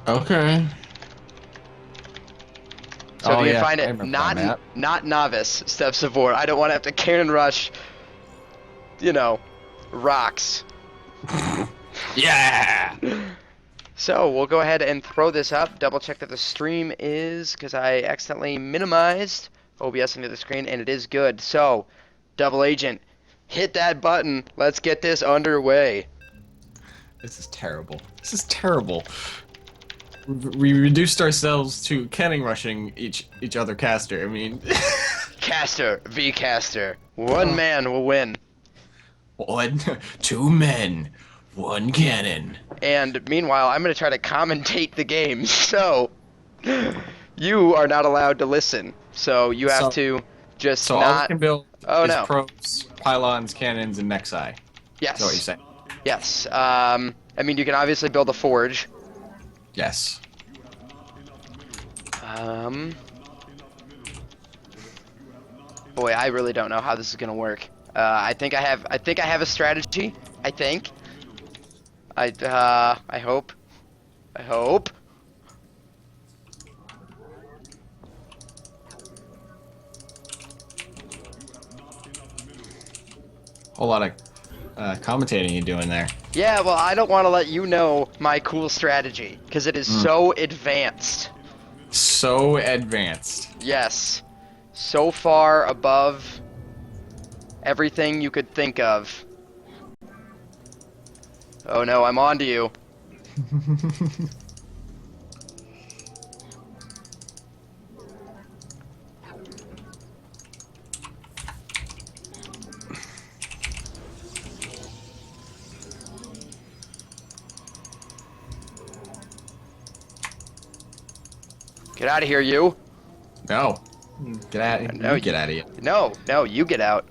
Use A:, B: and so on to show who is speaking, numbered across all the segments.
A: Okay.
B: So if
A: Oh
B: you can
A: yeah,
B: find
A: I
B: it,
A: remember that map.
B: not novice steps of war. I don't want to have to cannon rush, you know, rocks.
A: Yeah.
B: So we'll go ahead and throw this up. Double check that the stream is, because I accidentally minimized OBS into the screen, and it is good. So, double agent, hit that button. Let's get this underway.
A: This is terrible. This is terrible. We reduced ourselves to canning rushing each other caster. I mean,
B: Caster v caster. One
A: oh,
B: man will win.
A: one, two men, one cannon.
B: And meanwhile, I'm going to try to commentate the game. So, you are not allowed to listen. So, you have
A: So,
B: to just
A: so all we
B: not.
A: can build
B: Oh
A: is
B: no.
A: probes, pylons, cannons, and nexi. Is that what you're
B: Yes.
A: saying?
B: Yes. I mean, you can obviously build a forge.
A: Yes.
B: Um, Boy, I really don't know how this is gonna work. I think I have a strategy. I think. I hope. I hope.
A: Whole lot of commentating you doing there.
B: Yeah, well, I don't want to let you know my cool strategy because it is
A: Mm.
B: so advanced.
A: So advanced.
B: Yes, so far above everything you could think of. Oh no, I'm on to you. Get out of here, you.
A: No. Get out.
B: No,
A: You get out of here.
B: no, you get out.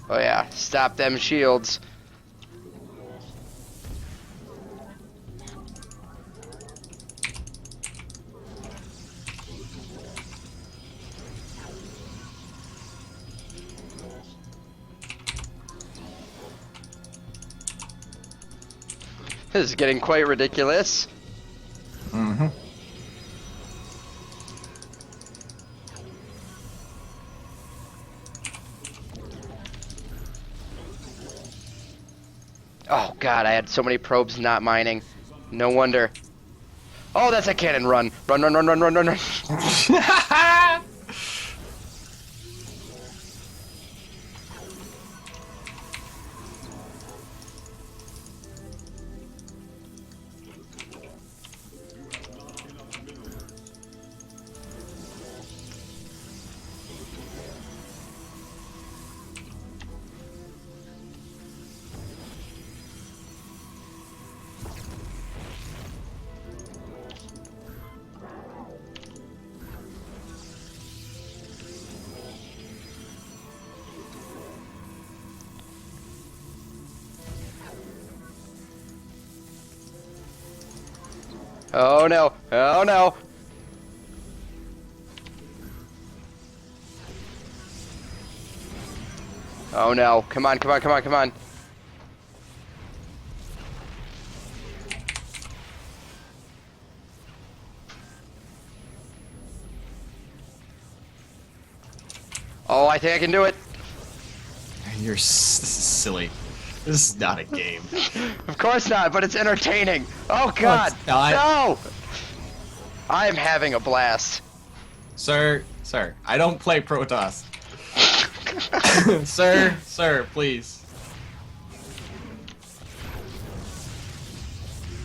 B: Oh yeah, stop them shields. This is getting quite ridiculous.
A: Mm-hmm.
B: Oh god, I had so many probes not mining. No wonder. Oh, that's a cannon run. Run, run, run, run, run, run, run. Oh no, oh no. Oh no, come on, come on, come on, come on. Oh, I think I can do it.
A: This is silly. This is not a game.
B: Of course not, but it's entertaining. Oh
A: No,
B: god,
A: it's not.
B: no! I am having a blast.
A: Sir, I don't play Protoss. Sir, please.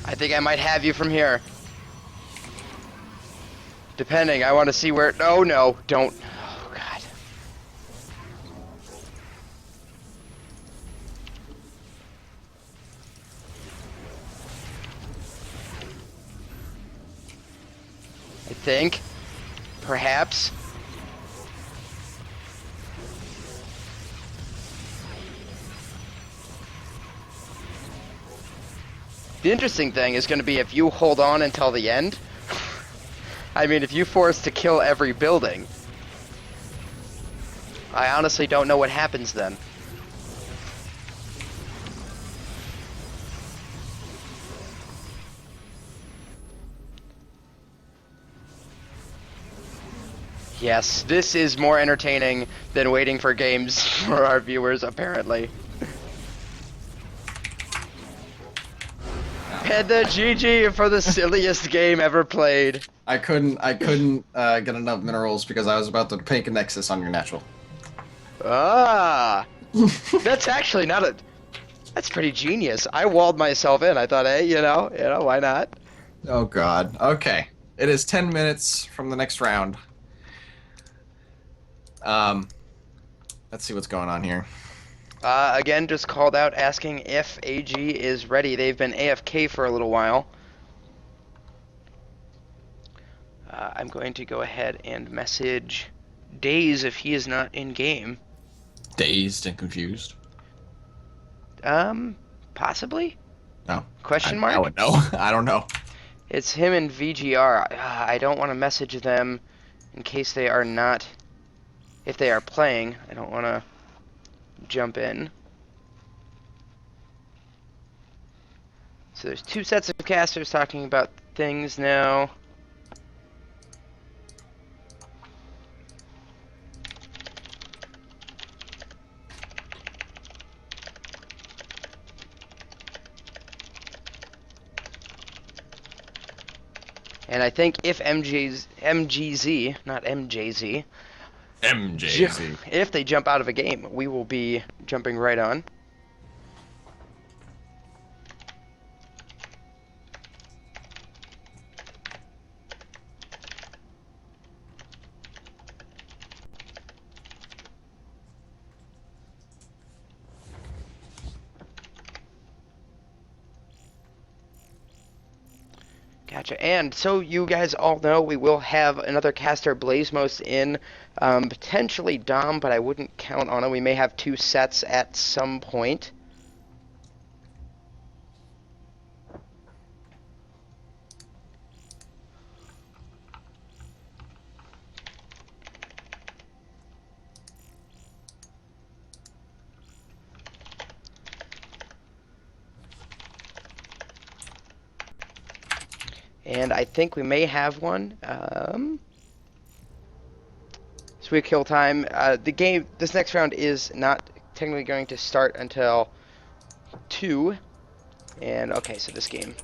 B: I think I might have you from here. Depending, I want to see where. Oh no, don't. Oh god. I think, perhaps. The interesting thing is going to be if you hold on until the end. I mean, if you force to kill every building, I honestly don't know what happens then. Yes, this is more entertaining than waiting for games for our viewers, apparently. And the GG for the silliest game ever played.
A: I couldn't get enough minerals because I was about to pick a nexus on your natural.
B: Ah, that's actually not a. That's pretty genius. I walled myself in. I thought, hey, why not?
A: Oh God. Okay. It is 10 minutes from the next round. Let's see what's going on here.
B: Again, just called out asking if AG is ready. They've been AFK for a little while. I'm going to go ahead and message Daze if he is not in game.
A: Dazed and confused.
B: Possibly?
A: No.
B: Question mark?
A: I would know. I don't know.
B: It's him and VGR. I don't want to message them in case they are not. If they are playing, I don't want to jump in. So there's two sets of casters talking about things now. And I think if MGZ, not MJZ,
A: MJZ.
B: if they jump out of a game, we will be jumping right on. Gotcha. And so you guys all know we will have another caster, Blazemos, in, potentially Dom, but I wouldn't count on it. We may have two sets at some point. And I think we may have one. Sweet kill time. This next round is not technically going to start until 2. And okay, so this game.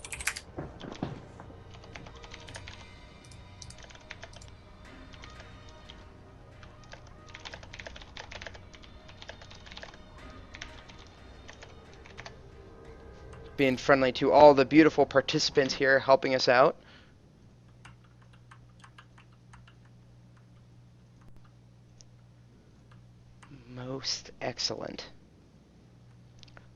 B: Being friendly to all the beautiful participants here helping us out. Most excellent.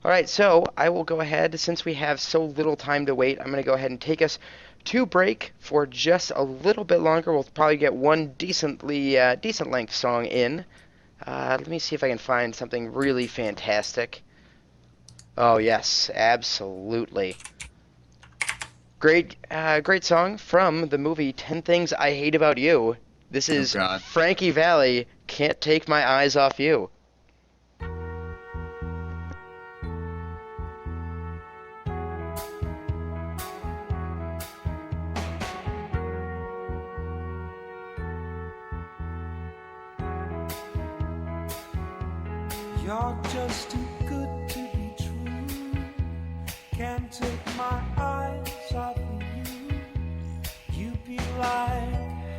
B: Alright, so I will go ahead, since we have so little time to wait, I'm going to go ahead and take us to break for just a little bit longer. We'll probably get one decent length song in. Let me see if I can find something really fantastic. Oh yes, absolutely. Great song from the movie 10 Things I Hate About You. This is Frankie Valli, Can't Take My Eyes Off You.
C: You're just too good to be true. Can't take my eyes off of you. You'd be like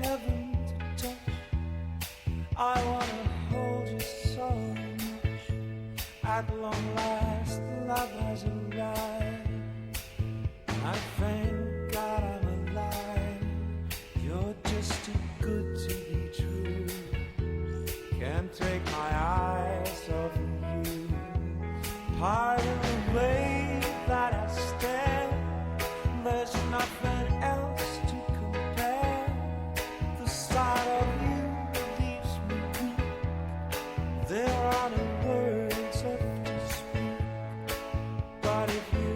C: heaven to touch. I wanna hold you so much. At long last, love has arrived. I thank God I'm alive. You're just too good to be true. Can't take my eyes off of you. Part of the way that I stand, there's nothing else to compare. The sight of you leaves me weak. There are no words left to speak. But if you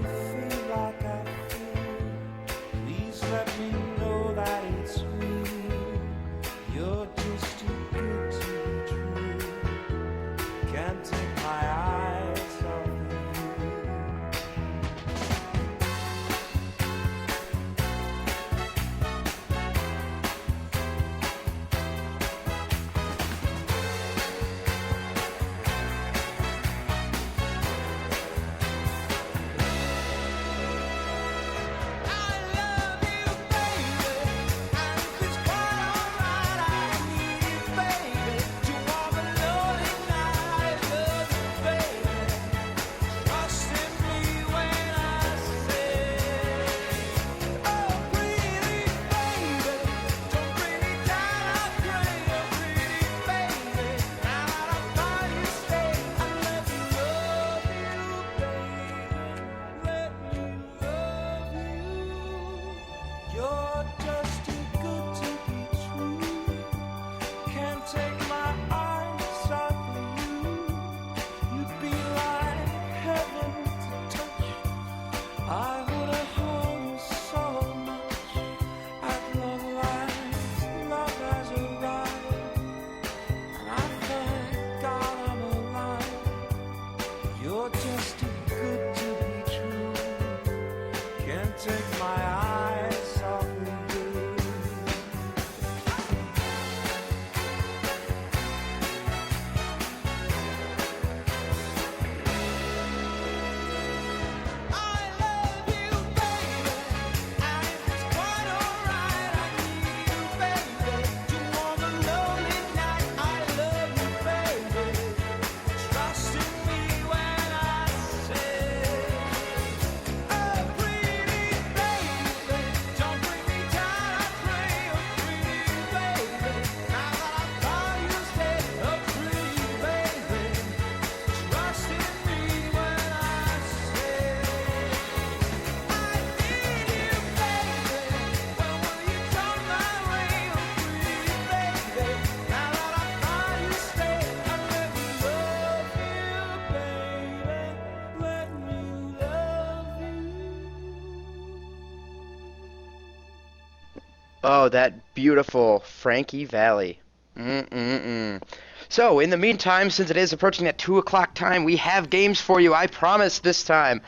B: Oh, that beautiful Frankie Valley. Mm-mm-mm. So, in the meantime, since it is approaching that 2 o'clock time, we have games for you, I promise this time.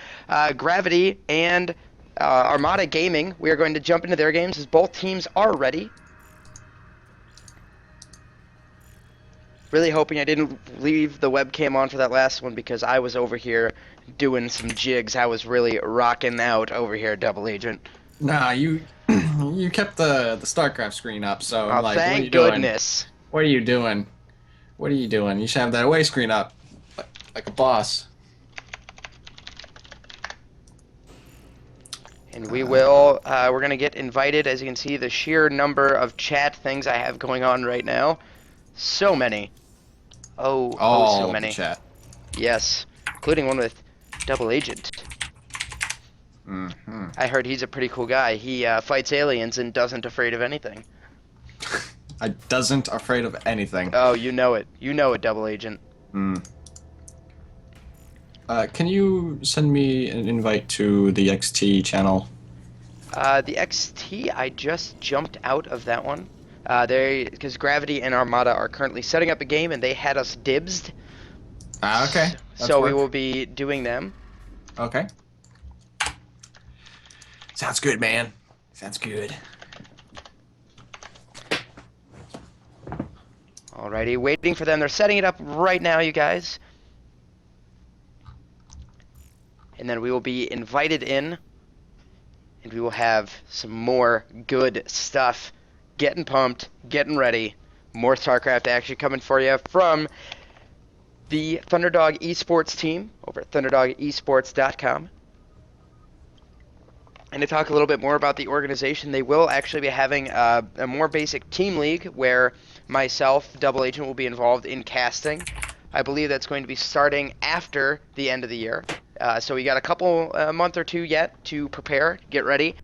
B: Gravity and Armada Gaming, we are going to jump into their games as both teams are ready. Really hoping I didn't leave the webcam on for that last one because I was over here doing some jigs. I was really rocking out over here, Double Agent.
A: Nah, you you kept the StarCraft screen up, so I'm
B: Oh,
A: like, what are you
B: thank
A: doing?
B: goodness.
A: What are you doing? What are you doing? You should have that away screen up, like a boss.
B: And we're going to get invited. As you can see, the sheer number of chat things I have going on right now. So many. Oh, so
A: All of the
B: many.
A: chat.
B: Yes, including one with Double Agent.
A: Mm-hmm.
B: I heard he's a pretty cool guy. He fights aliens and doesn't afraid of anything.
A: I doesn't afraid of anything.
B: Oh, you know it. You know it, Double Agent.
A: Hmm. Can you send me an invite to the XT channel?
B: The XT, I just jumped out of that one. Because Gravity and Armada are currently setting up a game, and they had us dibsed.
A: Okay.
B: So we will be doing them.
A: Okay. Sounds good, man. Sounds good.
B: Alrighty, waiting for them. They're setting it up right now, you guys. And then we will be invited in. And we will have some more good stuff. Getting pumped, getting ready. More StarCraft action coming for you from the Thunderdog Esports team over at thunderdogesports.com. And to talk a little bit more about the organization, they will actually be having a more basic team league where myself, Double Agent, will be involved in casting. I believe that's going to be starting after the end of the year. So we got a month or two yet to prepare, get ready.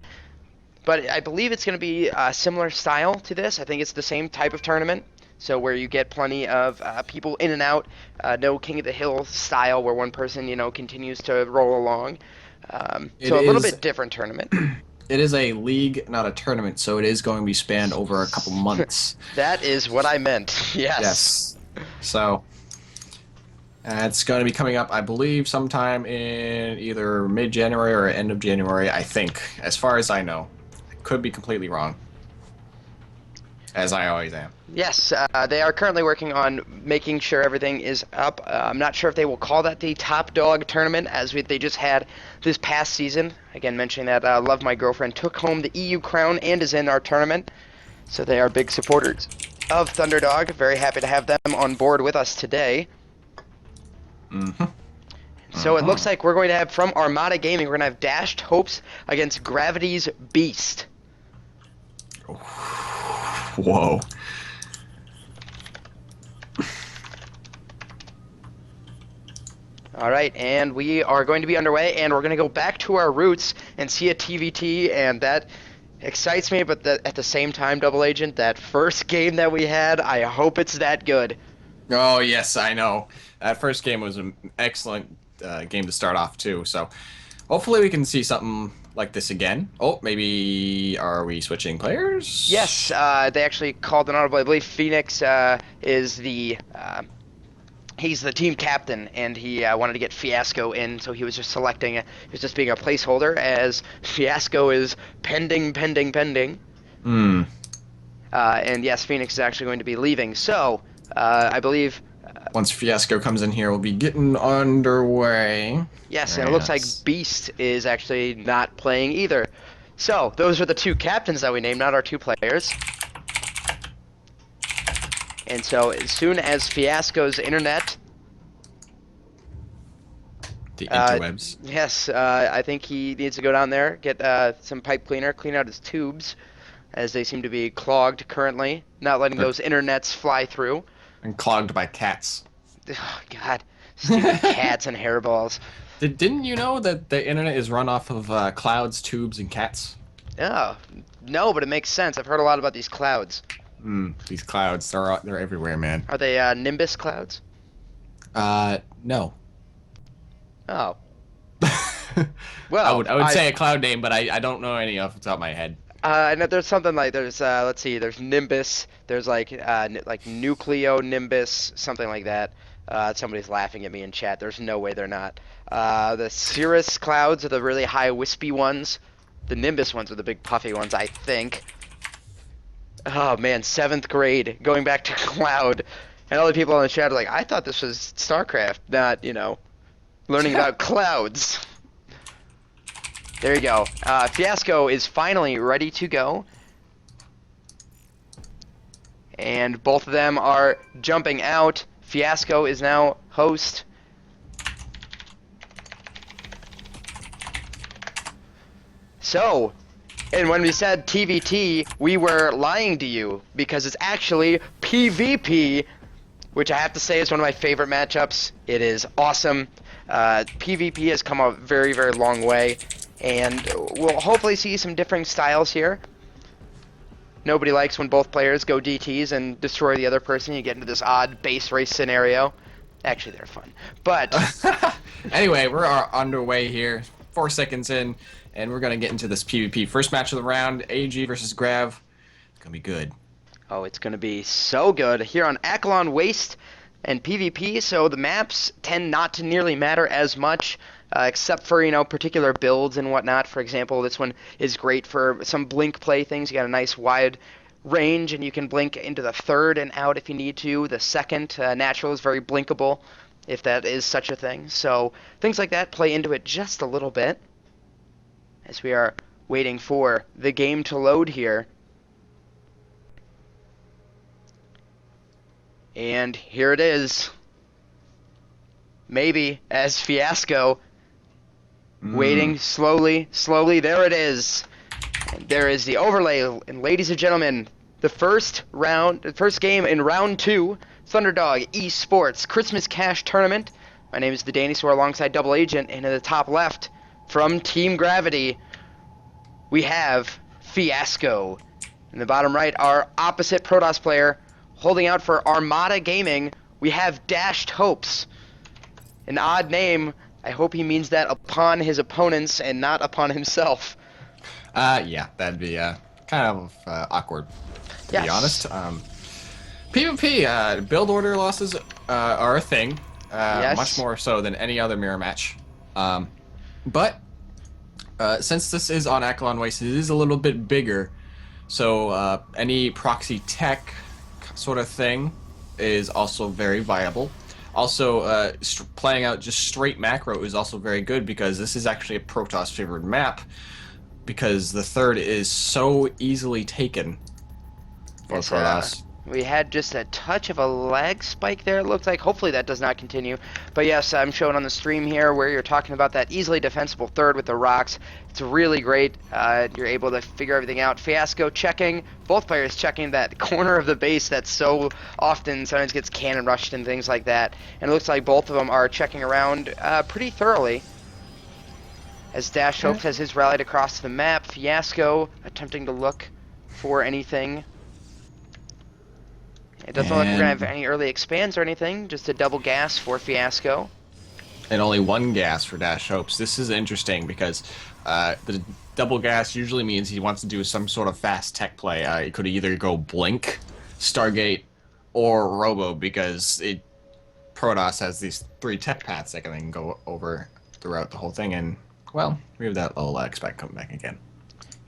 B: But I believe it's going to be a similar style to this. I think it's the same type of tournament. So where you get plenty of people in and out, no King of the Hill style where one person, continues to roll along. So a little bit different tournament.
A: It is a league, not a tournament, so it is going to be spanned over a couple months.
B: That is what I meant. Yes.
A: Yes. So it's going to be coming up, I believe, sometime in either mid-January or end of January, I think, as far as I know. I could be completely wrong, as I always am.
B: Yes, they are currently working on making sure everything is up. I'm not sure if they will call that the Top Dog Tournament, as they just had this past season. Again, mentioning that Love My Girlfriend took home the EU crown and is in our tournament. So they are big supporters of Thunderdog. Very happy to have them on board with us today.
A: Mm-hmm.
B: So it looks like we're going to have, from Armada Gaming, we're going to have Dashed Hopes against Gravity's Beast.
A: Whoa.
B: All right, and we are going to be underway, and we're going to go back to our roots and see a TVT, and that excites me, but at the same time, Double Agent, that first game that we had, I hope it's that good.
A: Oh, yes, I know. That first game was an excellent game to start off, too, so hopefully we can see something like this again. Oh, maybe are we switching players?
B: Yes, they actually called an audible. I believe Phoenix is he's the team captain, and he wanted to get Fiasco in, so he was just he was just being a placeholder, as Fiasco is pending.
A: Hmm.
B: And yes, Phoenix is actually going to be leaving. So, I believe...
A: Once Fiasco comes in here, we'll be getting underway.
B: Yes, and it looks like Beast is actually not playing either. So, those are the two captains that we named, not our two players. And so, as soon as Fiasco's internet...
A: The interwebs.
B: Yes, I think he needs to go down there, get some pipe cleaner, clean out his tubes, as they seem to be clogged currently, not letting those internets fly through.
A: And clogged by cats.
B: Oh, God. Stupid cats and hairballs.
A: Didn't you know that the internet is run off of clouds, tubes, and cats?
B: Oh, no, but it makes sense. I've heard a lot about these clouds.
A: These clouds, they're everywhere, man.
B: Are they Nimbus clouds?
A: No.
B: Oh. Well,
A: I would say a cloud name, but I don't know any off the top of my head.
B: I know there's something like let's see, there's Nimbus, there's like like Nucleo Nimbus, something like that. Somebody's laughing at me in chat. There's no way they're not. The Cirrus clouds are the really high wispy ones. The Nimbus ones are the big puffy ones, I think. Oh man, 7th grade, going back to Cloud. And all the people in the chat are like, I thought this was StarCraft, not, learning about clouds. There you go. Fiasco is finally ready to go. And both of them are jumping out. Fiasco is now host. So, and when we said TVT, we were lying to you because it's actually PvP, which I have to say is one of my favorite matchups. It is awesome. PvP has come a very, very long way, and we'll hopefully see some different styles here. Nobody likes when both players go DTs and destroy the other person. You get into this odd base race scenario. Actually, they're fun. But
A: anyway, we're underway here. 4 seconds in, and we're going to get into this PvP. First match of the round, AG versus Grav. It's going to be good.
B: oh, it's going to be so good here on Akalon Waste and PvP, so the maps tend not to nearly matter as much, except for, particular builds and whatnot. For example, this one is great for some blink play things. You got a nice wide range, and you can blink into the 3rd and out if you need to. The 2nd, natural, is very blinkable, if that is such a thing. So things like that play into it just a little bit, as we are waiting for the game to load here. And here it is. Maybe as Fiasco waiting slowly, there it is. And there is the overlay, and ladies and gentlemen, the first game in round 2, Thunderdog Esports Christmas Cash Tournament. My name is the Dinosaur alongside Double Agent, and in the top left, from Team Gravity, we have Fiasco. In the bottom right, our opposite Protoss player, holding out for Armada Gaming, we have Dashed Hopes. An odd name. I hope he means that upon his opponents and not upon himself.
A: Yeah, that'd be kind of awkward, to be honest. PvP, build order losses are a thing, much more so than any other mirror match. But since this is on Akalon Waste, it is a little bit bigger, so any proxy tech sort of thing is also very viable. Also, playing out just straight macro is also very good, because this is actually a Protoss favored map, because the 3rd is so easily taken for Protoss.
B: We had just a touch of a lag spike there, it looked like. Hopefully that does not continue. But yes, I'm showing on the stream here where you're talking about that easily defensible 3rd with the rocks. It's really great. You're able to figure everything out. Fiasco checking, both players checking that corner of the base that so often sometimes gets cannon rushed and things like that. And it looks like both of them are checking around pretty thoroughly. As Dash Hopes has his rallied across the map, Fiasco attempting to look for anything. It doesn't look like we're going to have any early expands or anything, just a double gas for Fiasco.
A: And only 1 gas for Dash Hopes. This is interesting, because the double gas usually means he wants to do some sort of fast tech play. It could either go Blink, Stargate, or Robo, because Protoss has these 3 tech paths that can go over throughout the whole thing, and, well, we have that little expect coming back again.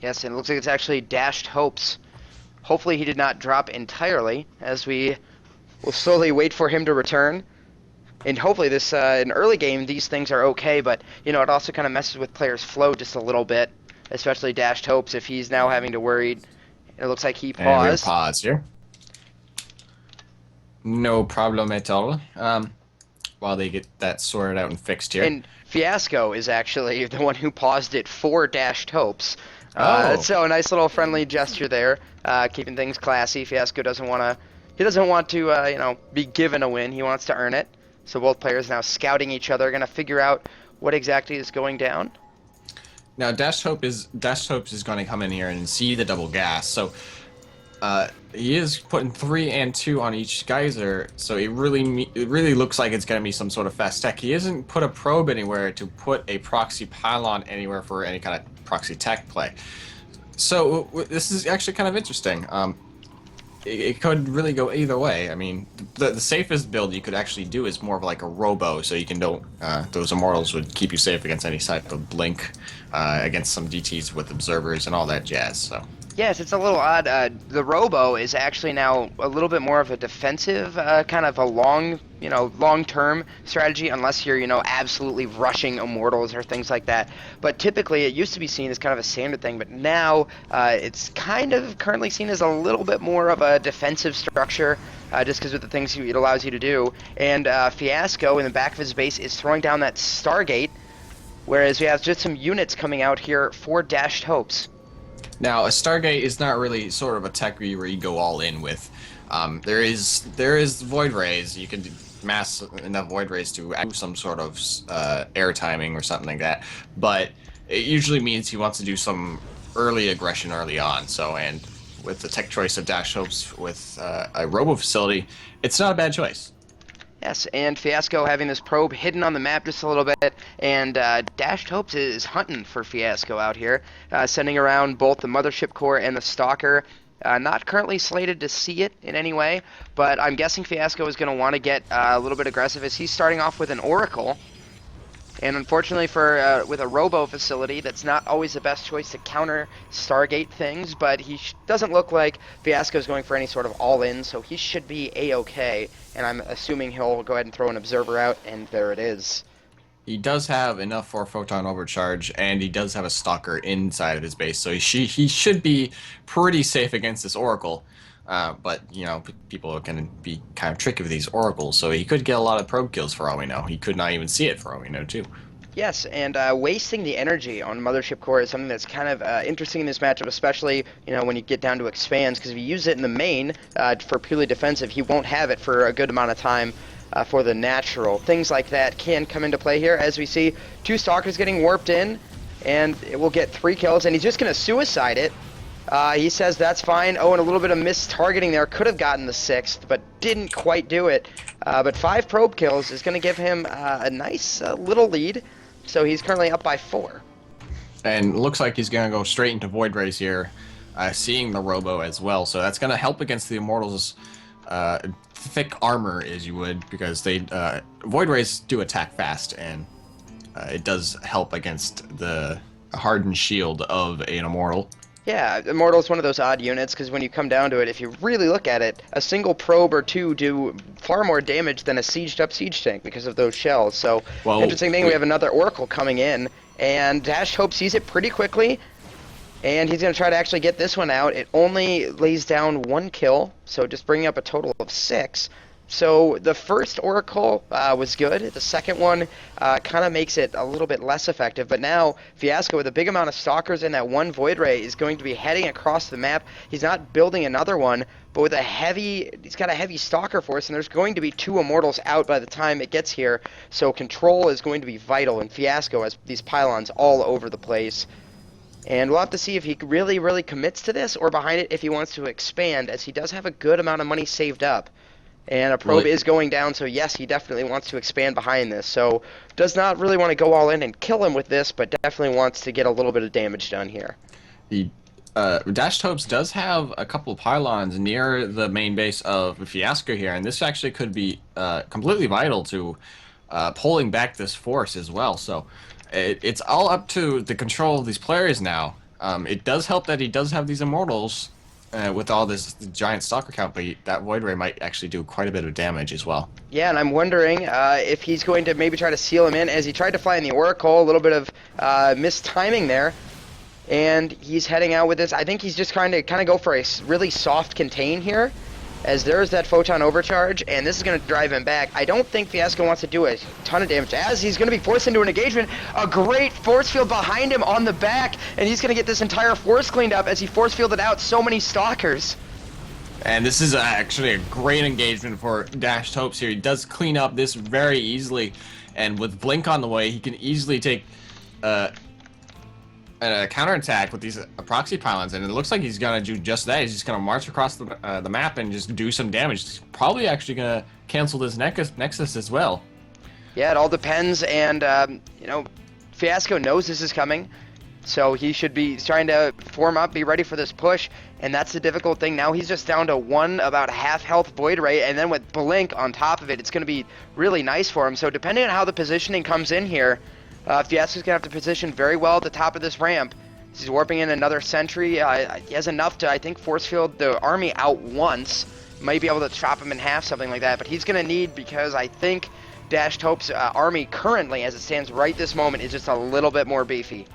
B: Yes, and it looks like it's actually Dashed Hopes. Hopefully he did not drop entirely, as we will slowly wait for him to return. And hopefully this, in early game, these things are okay, but, it also kind of messes with players' flow just a little bit, especially Dashed Hopes if he's now having to worry. It looks like he paused.
A: And we're paused here. No problem at all. While they get that sorted out and fixed here.
B: And Fiasco is actually the one who paused it for Dashed Hopes. So a nice little friendly gesture there, keeping things classy. Fiasco doesn't want to, be given a win. He wants to earn it. So both players now scouting each other, going to figure out what exactly is going down.
A: Now Dashed Hopes is going to come in here and see the double gas. So he is putting 3 and 2 on each geyser. So it really looks like it's going to be some sort of fast tech. He hasn't put a probe anywhere to put a proxy pylon anywhere for any kind of proxy tech play. So this is actually kind of interesting. It could really go either way. I mean, the safest build you could actually do is more of like a robo, so you can don't those immortals would keep you safe against any type of blink, against some DTs with observers and all that jazz. So
B: Yes, it's a little odd. The Robo is actually now a little bit more of a defensive, kind of a long-term strategy, unless you're, absolutely rushing Immortals or things like that. But typically, it used to be seen as kind of a standard thing, but now it's kind of currently seen as a little bit more of a defensive structure, just because of the things it allows you to do. And Fiasco, in the back of his base, is throwing down that Stargate, whereas we have just some units coming out here for Dashed Hopes.
A: now a Stargate is not really sort of a tech where you go all in with. There is Void Rays. You can mass enough Void Rays to do some sort of air timing or something like that, but it usually means he wants to do some early aggression early on. So, and with the tech choice of Dash Hopes with a Robo facility, it's not a bad choice.
B: Yes, and Fiasco having this probe hidden on the map just a little bit, and Dashed Hopes is hunting for Fiasco out here, sending around both the Mothership Core and the Stalker. Not currently slated to see it in any way, but I'm guessing Fiasco is going to want to get a little bit aggressive as he's starting off with an Oracle. And unfortunately for with a Robo facility, that's not always the best choice to counter Stargate things, but he doesn't look like Fiasco's going for any sort of all-in, so he should be A-okay, and I'm assuming he'll go ahead and throw an Observer out, and there it is.
A: He does have enough for a photon overcharge, and he does have a stalker inside of his base, so he should be pretty safe against this Oracle. But people can be kind of tricky with these Oracles, so he could get a lot of probe kills for all we know. He could not even see it for all we know too.
B: Yes, and wasting the energy on Mothership Core is something that's kind of interesting in this matchup, especially when you get down to expands, because if you use it in the main for purely defensive, he won't have it for a good amount of time for the natural. Things like that can come into play here, as we see two Stalkers getting warped in, and it will get 3 kills, and he's just going to suicide it. He says that's fine. Oh, and a little bit of mis-targeting there. Could have gotten the 6th, but didn't quite do it. But 5 probe kills is going to give him a nice little lead. So he's currently up by 4.
A: And looks like he's going to go straight into Void Rays here, seeing the Robo as well. So that's going to help against the Immortals' thick armor, as you would, because they Void Rays do attack fast, and it does help against the hardened shield of an Immortal.
B: Yeah, Immortal is one of those odd units, because when you come down to it, if you really look at it, a single probe or two do far more damage than a sieged up siege tank because of those shells. So, interesting thing, we have another Oracle coming in, and Dash Hope sees it pretty quickly, and he's going to try to actually get this one out. It only lays down 1 kill, so just bringing up a total of 6. So the first Oracle was good. The second one kind of makes it a little bit less effective. But now Fiasco, with a big amount of Stalkers and that 1 Void Ray, is going to be heading across the map. He's not building another one, but with he's got a heavy Stalker force, and there's going to be 2 Immortals out by the time it gets here. So control is going to be vital, and Fiasco has these pylons all over the place. And we'll have to see if he really, really commits to this, or behind it if he wants to expand, as he does have a good amount of money saved up. And a probe is going down, so yes, he definitely wants to expand behind this. So does not really want to go all in and kill him with this, but definitely wants to get a little bit of damage done here.
A: He Dashed Hopes does have a couple of pylons near the main base of Fiasco here, and this actually could be completely vital to pulling back this force as well. So it's all up to the control of these players now. It does help that he does have these Immortals with all this giant Stalker count, but that Void Ray might actually do quite a bit of damage as well.
B: Yeah, and I'm wondering if he's going to maybe try to seal him in, as he tried to fly in the Oracle. A little bit of mistiming there. And he's heading out with this. I think he's just trying to kind of go for a really soft contain here, as there's that photon overcharge, and this is going to drive him back. I don't think Fiasco wants to do a ton of damage, as he's going to be forced into an engagement. A great force field behind him on the back, and he's going to get this entire force cleaned up as he force fielded out so many Stalkers.
A: And this is actually a great engagement for Dashed Hopes here. He does clean up this very easily, and with Blink on the way, he can easily take a counterattack with these proxy pylons, and it looks like he's gonna do just that. He's just gonna march across the map and just do some damage. He's probably actually gonna cancel this Nexus as well.
B: Yeah, it all depends, and Fiasco knows this is coming. So he should be trying to form up, be ready for this push, and that's the difficult thing. Now he's just down to about half health Void Ray, and then with Blink on top of it, it's going to be really nice for him. So depending on how the positioning comes in here, Fiasco's going to have to position very well at the top of this ramp. He's warping in another sentry. He has enough to, I think, force field the army out once. Might be able to chop him in half, something like that. But he's going to need, because I think Dashed Hope's army currently, as it stands right this moment, is just a little bit more beefy.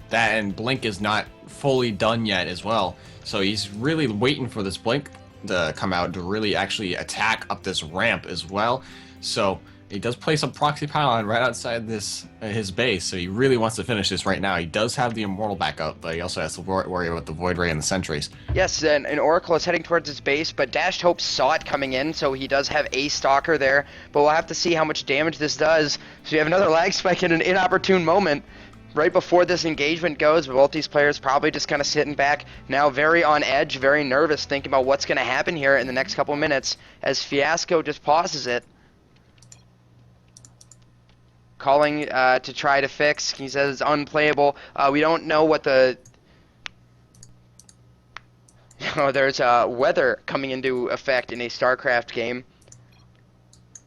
A: That and Blink is not fully done yet as well. So he's really waiting for this Blink to come out to really actually attack up this ramp as well. So he does place a proxy pylon right outside his base, so he really wants to finish this right now. He does have the Immortal back up, but he also has to worry about the Void Ray and the sentries.
B: Yes, and Oracle is heading towards his base, but Dashed Hope saw it coming in, so he does have a Stalker there. But we'll have to see how much damage this does. So you have another lag spike in an inopportune moment. Right before this engagement goes, both these players probably just kind of sitting back, now very on edge, very nervous, thinking about what's going to happen here in the next couple of minutes, as Fiasco just pauses it. Calling to try to fix. He says it's unplayable. We don't know what the... there's weather coming into effect in a StarCraft game.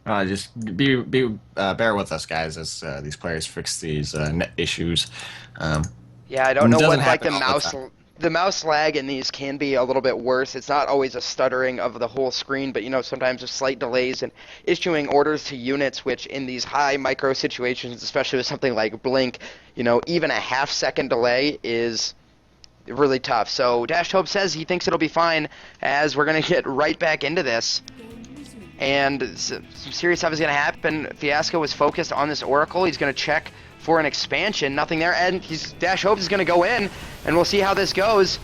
A: Just bear with us, guys, as these players fix these net issues.
B: Yeah, I don't know what like
A: the
B: the mouse lag in these can be a little bit worse. It's not always a stuttering of the whole screen, but sometimes there's slight delays in issuing orders to units, which in these high micro situations, especially with something like Blink, even a half-second delay is really tough. So Dashed Hope says he thinks it'll be fine, as we're going to get right back into this. And some serious stuff is going to happen. Fiasco was focused on this Oracle. He's going to check for an expansion. Nothing there. And Dash Hope is going to go in, and we'll see how this goes.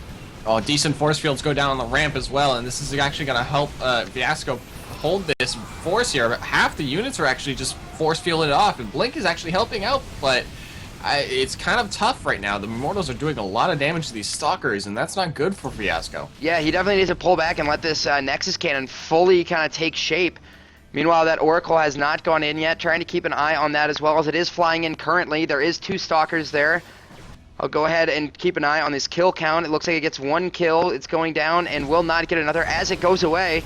A: Oh, decent force fields go down on the ramp as well, and this is actually going to help Fiasco hold this force here. Half the units are actually just force fielded off, and Blink is actually helping out, but it's kind of tough right now. The Immortals are doing a lot of damage to these Stalkers, and that's not good for Fiasco.
B: Yeah, he definitely needs to pull back and let this Nexus Cannon fully kind of take shape. Meanwhile, that Oracle has not gone in yet, trying to keep an eye on that as well, as it is flying in currently. There is 2 Stalkers there. I'll go ahead and keep an eye on this kill count. It looks like it gets 1 kill. It's going down and will not get another as it goes away.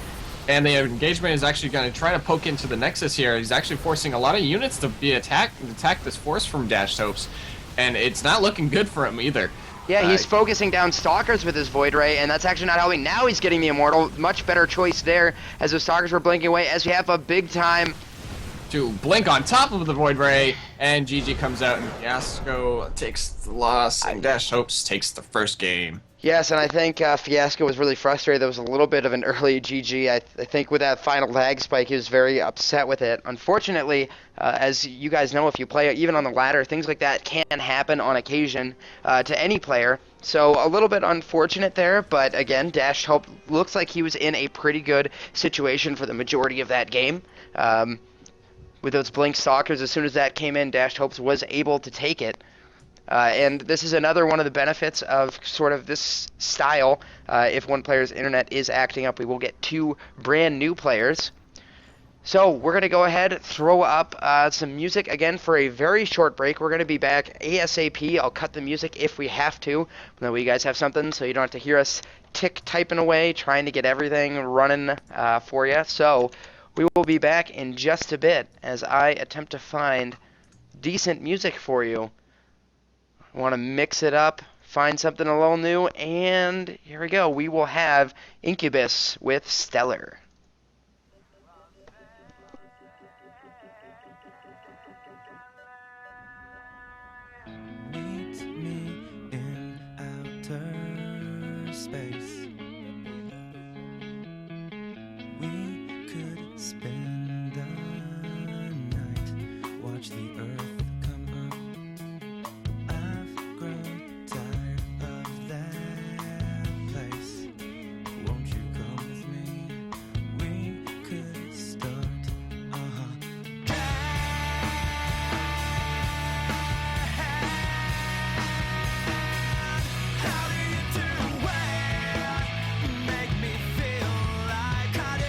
A: And the engagement is actually going to try to poke into the Nexus here. He's actually forcing a lot of units to be attack this force from Dashed Hopes, and it's not looking good for him either.
B: Yeah, he's focusing down Stalkers with his Void Ray, and that's actually not helping. Now he's getting the Immortal. Much better choice there, as the Stalkers were blinking away, as we have a big time
A: to Blink on top of the Void Ray, and GG comes out, and Fiasco takes the loss, and Dashed Hopes takes the first game.
B: Yes, and I think Fiasco was really frustrated. There was a little bit of an early GG. I think with that final lag spike, he was very upset with it. Unfortunately, as you guys know, if you play even on the ladder, things like that can happen on occasion to any player. So a little bit unfortunate there, but again, Dashed Hope looks like he was in a pretty good situation for the majority of that game. With those Blink Stalkers, as soon as that came in, Dashed Hopes was able to take it. And this is another one of the benefits of sort of this style. If one player's internet is acting up, we will get 2 brand new players. So we're going to go ahead, throw up some music again for a very short break. We're going to be back ASAP. I'll cut the music if we have to. That way you guys have something so you don't have to hear us typing away, trying to get everything running for you. So we will be back in just a bit as I attempt to find decent music for you. I want to mix it up, find something a little new, and here we go. We will have Incubus with Stellar.
C: Meet me in outer space. We could spend the night, watch the earth come up. I've grown tired of that place. Won't you come with me? We could start. How do you do it? Make me feel like I do.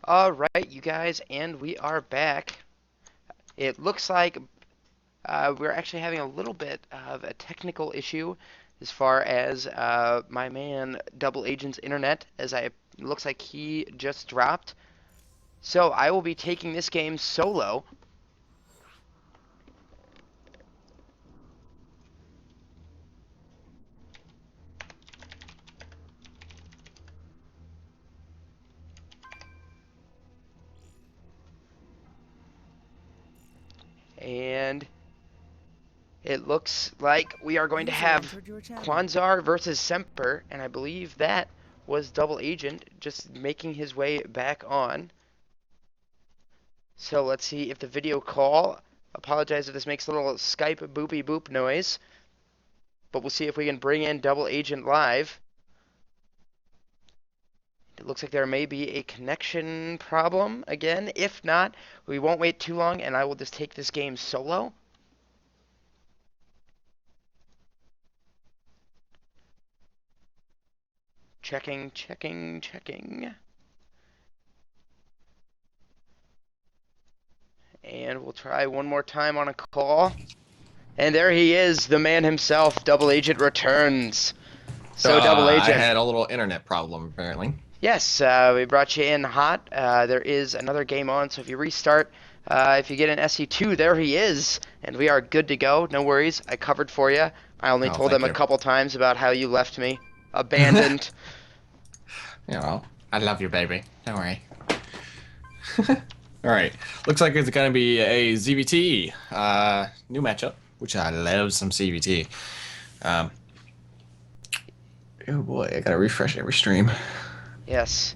B: Alright, you guys, and we are back. It looks like we're actually having a little bit of a technical issue as far as my man Double Agent's internet, as it looks like he just dropped. So I will be taking this game solo. And it looks like we are going to have Kwanzar versus Semper, and I believe that was Double Agent just making his way back on. So let's see if the video call, apologize if this makes a little Skype boopy boop noise, but we'll see if we can bring in Double Agent live. It looks like there may be a connection problem again. If not, we won't wait too long, and I will just take this game solo. Checking, checking, checking. And we'll try one more time on a call. And there he is, the man himself. Double Agent returns. So, Double Agent.
A: I had a little internet problem, apparently.
B: Yes, we brought you in hot. There is another game on, so if you restart, if you get an SC2, there he is. And we are good to go. No worries. I covered for you. I only told them a couple times about how you left me. Abandoned.
A: Yeah, well, I love you, baby. Don't worry. Alright. Looks like it's going to be a ZVT. New matchup, which I love some CVT. Oh boy, I gotta refresh every stream.
B: Yes.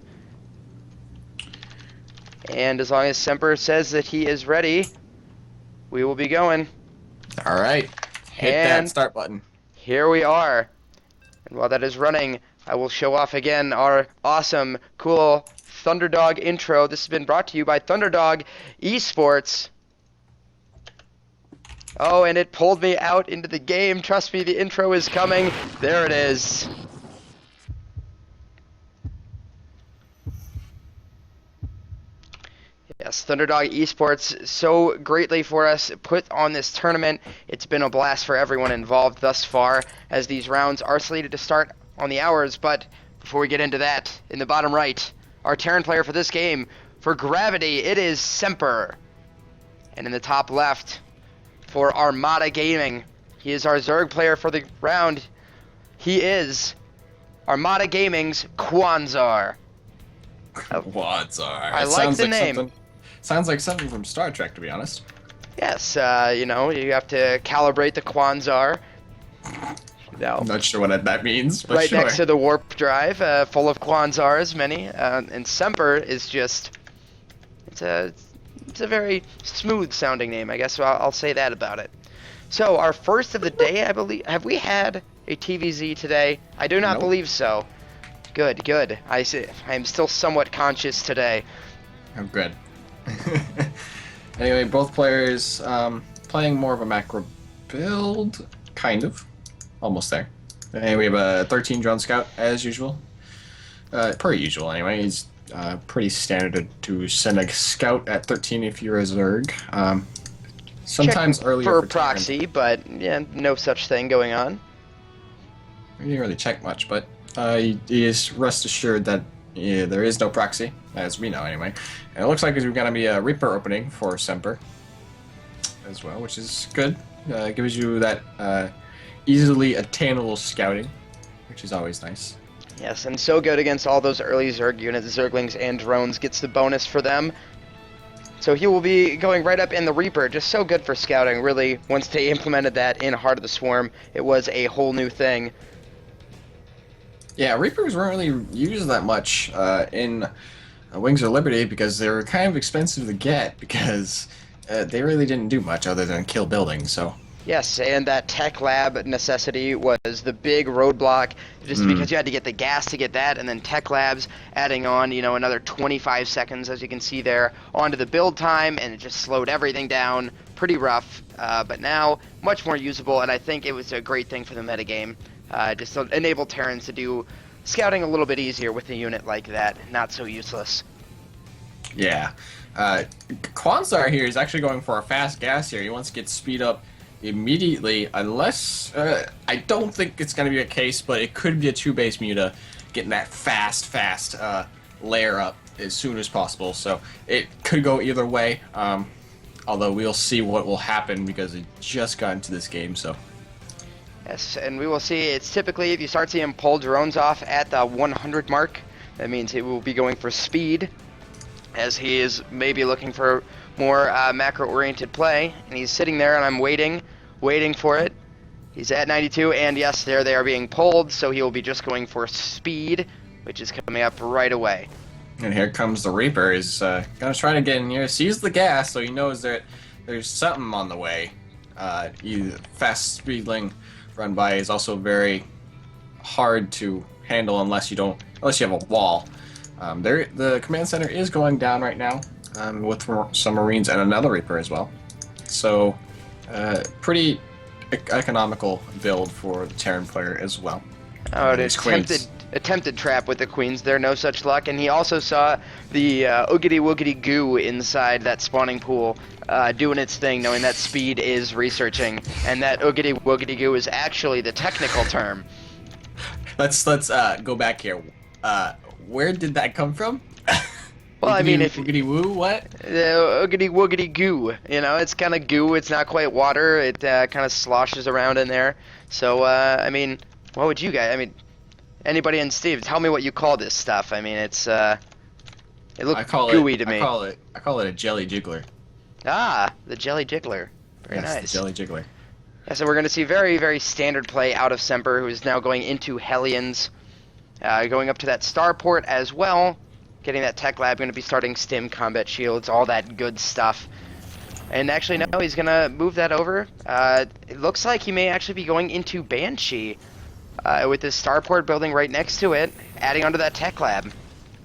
B: And as long as Semper says that he is ready, we will be going.
A: Alright. Hit that start button.
B: Here we are. And while that is running, I will show off again our awesome, cool Thunderdog intro. This has been brought to you by Thunderdog Esports. Oh, and it pulled me out into the game. Trust me, the intro is coming. There it is. Yes, Thunderdog Esports so greatly for us put on this tournament. It's been a blast for everyone involved thus far, as these rounds are slated to start on the hours. But before we get into that, in the bottom right, our Terran player for this game, for Gravity, it is Semper. And in the top left, for Armada Gaming, he is our Zerg player for the round. He is Armada Gaming's Kwanzar.
A: Kwanzar.
B: I like the name.
A: Sounds like something from Star Trek, to be honest.
B: Yes, you know, you have to calibrate the Kwanzar. No.
A: I'm not sure what that means, but
B: right
A: sure.
B: next to the warp drive, full of Kwanzars, many. And Semper is just, it's a very smooth sounding name, I guess. So I'll say that about it. So our first of the day, I believe, have we had a TVZ today? I do not believe so. Good, good. I am still somewhat conscious today.
A: Oh, good. Anyway, both players playing more of a macro build, kind of. Almost there. And we have a 13 drone scout, as usual. Per usual, anyway. He's pretty standard to send a scout at 13 if you're a Zerg. Sometimes
B: check
A: earlier
B: for
A: for
B: proxy,
A: Terran.
B: but yeah, no such thing going on.
A: We didn't really check much, but he is rest assured that there is no proxy, as we know anyway. And it looks like there's going to be a Reaper opening for Semper as well, which is good. Gives you that easily attainable scouting, which is always nice.
B: Yes, and so good against all those early Zerg units, Zerglings and drones, gets the bonus for them. So he will be going right up in the Reaper, just so good for scouting, really. Once they implemented that in Heart of the Swarm, it was a whole new thing.
A: Yeah, Reapers weren't really used that much in Wings of Liberty because they were kind of expensive to get because they really didn't do much other than kill buildings, so...
B: Yes, and that tech lab necessity was the big roadblock, just because you had to get the gas to get that, and then tech labs adding on, you know, another 25 seconds, as you can see there, onto the build time, and it just slowed everything down. Pretty rough, but now much more usable, and I think it was a great thing for the metagame. Just to enable Terrans to do scouting a little bit easier with a unit like that, not so useless.
A: Yeah. Quansar here is actually going for a fast gas here. He wants to get speed up immediately, unless I don't think it's going to be a case, but it could be a 2-base Muta getting that fast layer up as soon as possible. So it could go either way. Although we'll see what will happen because it just got into this game. So
B: Yes, and we will see. It's typically, if you start seeing pull drones off at the 100 mark, that means he will be going for speed, as he is maybe looking for more macro-oriented play. And he's sitting there, and I'm waiting for it. He's at 92, and yes, there they are being pulled, so he will be just going for speed, which is coming up right away.
A: and here comes the Reaper. He's gonna try to get in here. Sees the gas, so he knows that there's something on the way. Fast speedling run by is also very hard to handle unless you have a wall. The command center is going down right now with some Marines and another Reaper as well. So pretty economical build for the Terran player as well.
B: Oh,
A: And
B: an
A: his Queens.
B: attempted trap with the Queens there, no such luck. And he also saw the oogity woogity goo inside that spawning pool doing its thing, knowing that speed is researching, and that oogity woogity goo is actually the technical term.
A: Let's go back here. Where did that come from?
B: Well, I mean, if
A: Woogity woo, what?
B: oogity woogity goo, it's kind of goo. It's not quite water. It kind of sloshes around in there. So, I mean, what would you guys? I mean, anybody and Steve, tell me what you call this stuff. I mean, it looks gooey to me.
A: I call it a jelly jiggler.
B: Ah, the jelly jiggler. Very
A: Yes,
B: nice.
A: the jelly jiggler.
B: Yeah, so we're going to see very, very standard play out of Semper, who is now going into Hellions, going up to that starport as well, getting that tech lab, going to be starting stim, combat shields, all that good stuff. And actually, no, he's going to move that over. It looks like he may actually be going into Banshee, with this starport building right next to it, adding onto that tech lab.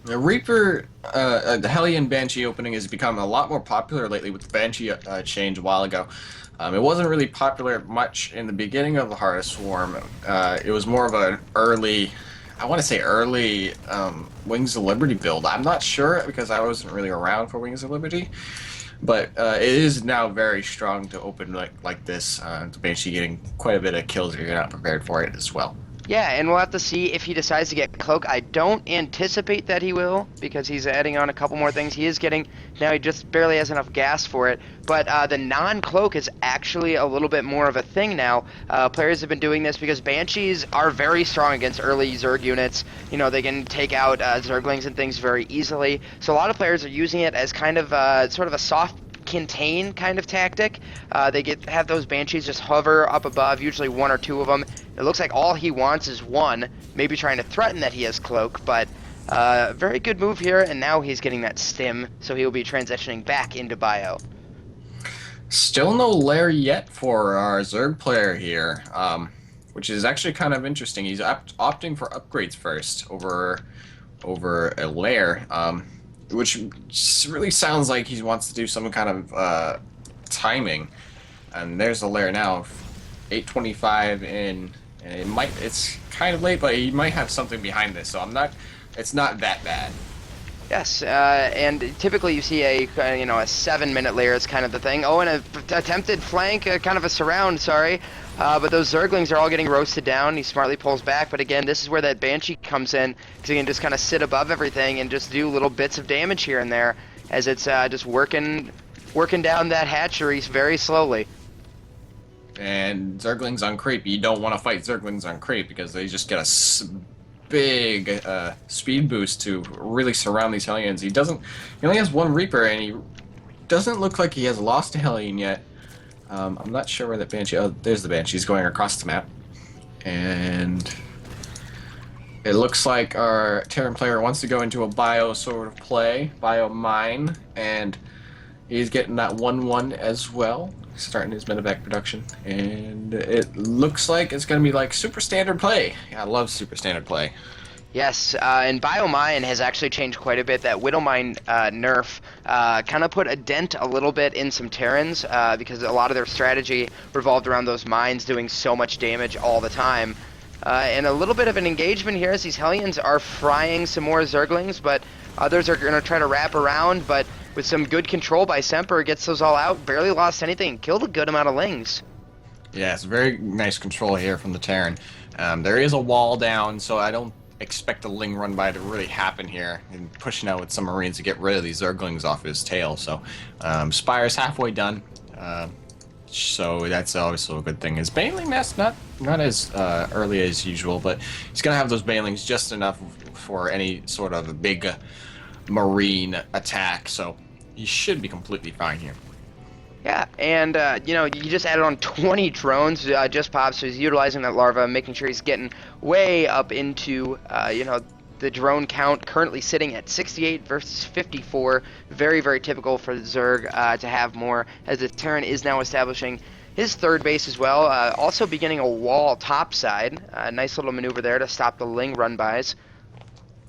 A: The Reaper, the Hellion Banshee opening has become a lot more popular lately with the Banshee change a while ago. It wasn't really popular much in the beginning of the Heart of Swarm. It was more of an early Wings of Liberty build. I'm not sure because I wasn't really around for Wings of Liberty, but it is now very strong to open like this. The Banshee getting quite a bit of kills if you're not prepared for it as well.
B: Yeah, and we'll have to see if he decides to get Cloak. I don't anticipate that he will, because he's adding on a couple more things. He just barely has enough gas for it. But the non-Cloak is actually a little bit more of a thing now. Players have been doing this because Banshees are very strong against early Zerg units. They can take out Zerglings and things very easily. So a lot of players are using it as kind of sort of a soft contain kind of tactic. They have those Banshees just hover up above, usually one or two of them. It looks like all he wants is one, maybe trying to threaten that he has Cloak, but very good move here, and now he's getting that stim, so he'll be transitioning back into Bio.
A: Still no lair yet for our Zerg player here, which is actually kind of interesting. He's opting for upgrades first over a lair, which really sounds like he wants to do some kind of timing. And there's a lair now, 825 in, and it's kind of late, but he might have something behind this. So it's not that bad.
B: Yes, and typically you see a 7-minute layer is kind of the thing. Oh, and a attempted flank, kind of a surround, sorry. But those Zerglings are all getting roasted down. He smartly pulls back, but again, this is where that Banshee comes in, because he can just kind of sit above everything and just do little bits of damage here and there, as it's just working down that hatchery very slowly.
A: And Zerglings on creep, you don't want to fight Zerglings on creep because they just get a big speed boost to really surround these Hellions. He only has one Reaper, and he doesn't look like he has lost a Hellion yet. I'm not sure where that Banshee... Oh, there's the Banshee. He's going across the map. And it looks like our Terran player wants to go into a bio sort of play, bio mine, and he's getting that 1-1 as well, starting his medevac production. And it looks like it's going to be like super standard play. Yeah, I love super standard play.
B: Yes, and Biomine has actually changed quite a bit. That Widowmine nerf kind of put a dent a little bit in some Terrans because a lot of their strategy revolved around those mines doing so much damage all the time. And a little bit of an engagement here as these Hellions are frying some more Zerglings, but others are going to try to wrap around, but with some good control by Semper, gets those all out, barely lost anything, killed a good amount of Lings.
A: Yeah, it's very nice control here from the Terran. There is a wall down, so I don't expect a Ling run by to really happen here, and pushing out with some Marines to get rid of these Zerglings off his tail. So Spire's halfway done, so that's also a good thing. His Baneling nest not as early as usual, but he's gonna have those Banelings just enough for any sort of big Marine attack. So he should be completely fine here.
B: Yeah, and you know, you just added on 20 drones, just popped, so he's utilizing that larva, making sure he's getting way up into, you know, the drone count, currently sitting at 68 versus 54. Very, very typical for Zerg to have more, as the Terran is now establishing his third base as well, also beginning a wall topside. Nice little maneuver there to stop the Ling run-bys.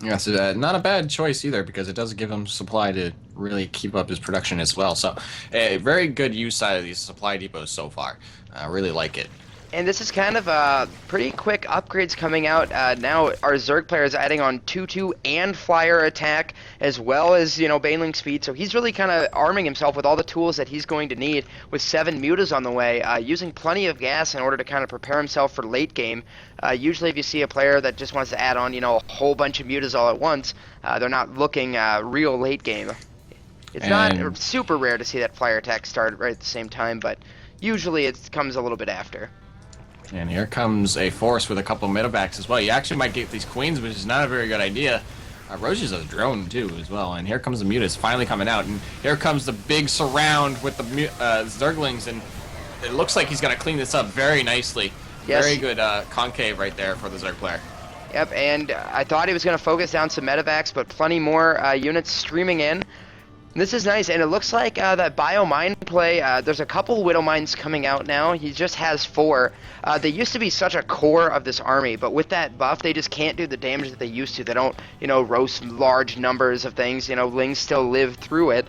A: Yeah, so not a bad choice either, because it does give him supply to really keep up his production as well. So, a very good use out of these supply depots so far. I really like it.
B: And this is kind of pretty quick upgrades coming out. Now our Zerg player is adding on 2-2 and flyer attack, as well as, you know, Baneling speed. So he's really kind of arming himself with all the tools that he's going to need, with 7 mutas on the way, using plenty of gas in order to kind of prepare himself for late game. Usually if you see a player that just wants to add on, you know, a whole bunch of mutas all at once, they're not looking real late game. It's not super rare to see that flyer attack start right at the same time, but usually it comes a little bit after.
A: And here comes a force with a couple medevacs as well. You actually might get these queens, which is not a very good idea. Roche is a drone too as well, and here comes the mutas finally coming out, and here comes the big surround with the Zerglings, and it looks like he's going to clean this up very nicely. Yes. Very good concave right there for the Zerg player.
B: Yep, and I thought he was going to focus down some medevacs, but plenty more units streaming in. This is nice, and it looks like that Biomine play, there's a couple Widow Mines coming out now. He just has 4. They used to be such a core of this army, but with that buff, they just can't do the damage that they used to. They don't, you know, roast large numbers of things. You know, Lings still live through it.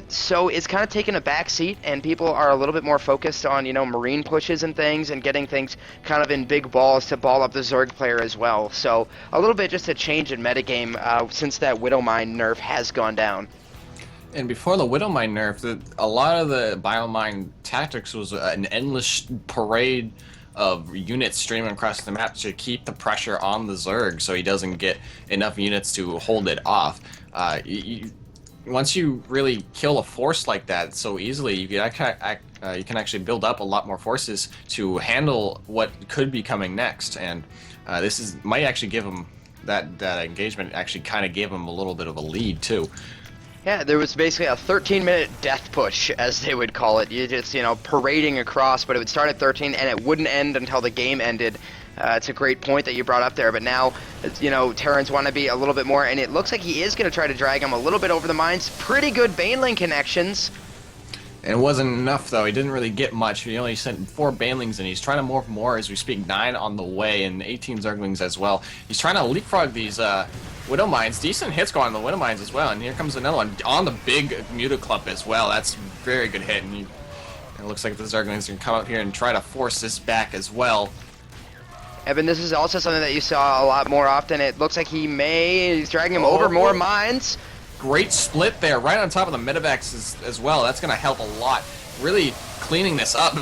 B: So it's kind of taken a back seat, and people are a little bit more focused on, you know, Marine pushes and things, and getting things kind of in big balls to ball up the Zerg player as well. So a little bit just a change in metagame since that Widow Mine nerf has gone down.
A: And before the Widowmine nerf, a lot of the Biomine tactics was an endless parade of units streaming across the map to keep the pressure on the Zerg so he doesn't get enough units to hold it off. Once you really kill a force like that so easily, you can actually build up a lot more forces to handle what could be coming next. And this might actually give him that engagement actually kind of gave him a little bit of a lead too.
B: Yeah, there was basically a 13-minute death push, as they would call it. You just, you know, parading across, but it would start at 13, and it wouldn't end until the game ended. It's a great point that you brought up there, but now, you know, Terrans want to be a little bit more, and it looks like he is going to try to drag him a little bit over the mines. Pretty good Baneling connections.
A: And it wasn't enough, though. He didn't really get much. He only sent 4 Banelings, and he's trying to morph more as we speak. 9 on the way, and 18 Zerglings as well. He's trying to leapfrog these Widow Mines. Decent hits going on the Widow Mines as well, and here comes another one on the big Muta Clump as well. That's a very good hit, and it looks like the Zerglings can come up here and try to force this back as well.
B: Evan, this is also something that you saw a lot more often. It looks like he's dragging him over more mines. Great
A: split there, right on top of the medevacs as well. That's going to help a lot. Really cleaning this up,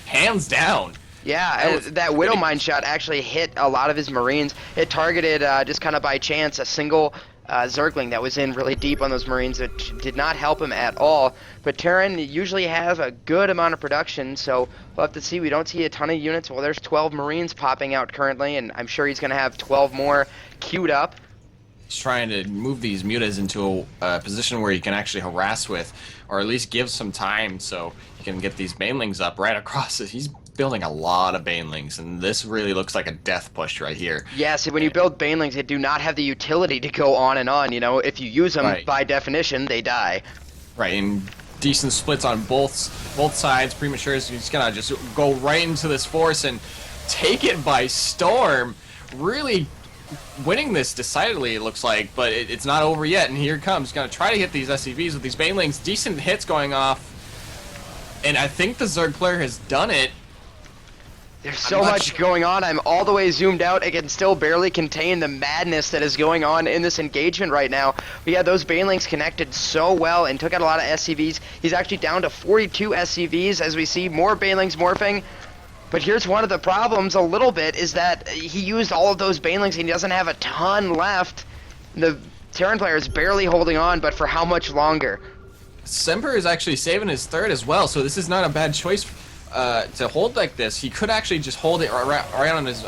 A: hands down.
B: Yeah, that Widow Mine shot actually hit a lot of his Marines. It targeted, just kind of by chance, a single Zergling that was in really deep on those Marines. It did not help him at all. But Terran usually has a good amount of production, so we'll have to see. We don't see a ton of units. Well, there's 12 Marines popping out currently, and I'm sure he's going to have 12 more queued up.
A: He's trying to move these mutas into a position where he can actually harass with, or at least give some time so he can get these Banelings up right across it. He's building a lot of Banelings, and this really looks like a death push right here.
B: Yes, when you build Banelings, they do not have the utility to go on and on. You know, if you use them, right, by definition, they die.
A: Right, and decent splits on both sides. Premature is just gonna just go right into this force and take it by storm. Really winning this decidedly, it looks like, but it's not over yet, and here it comes. Gonna try to hit these SCVs with these Banelings. Decent hits going off, and I think the Zerg player has done it.
B: There's so much going on. I'm all the way zoomed out. I can still barely contain the madness that is going on in this engagement right now. We had those Banelings connected so well and took out a lot of SCVs. He's actually down to 42 SCVs as we see more Banelings morphing. But here's one of the problems a little bit is that he used all of those Banelings and he doesn't have a ton left. The Terran player is barely holding on, but for how much longer?
A: Semper is actually saving his third as well, so this is not a bad choice to hold like this. He could actually just hold it right on his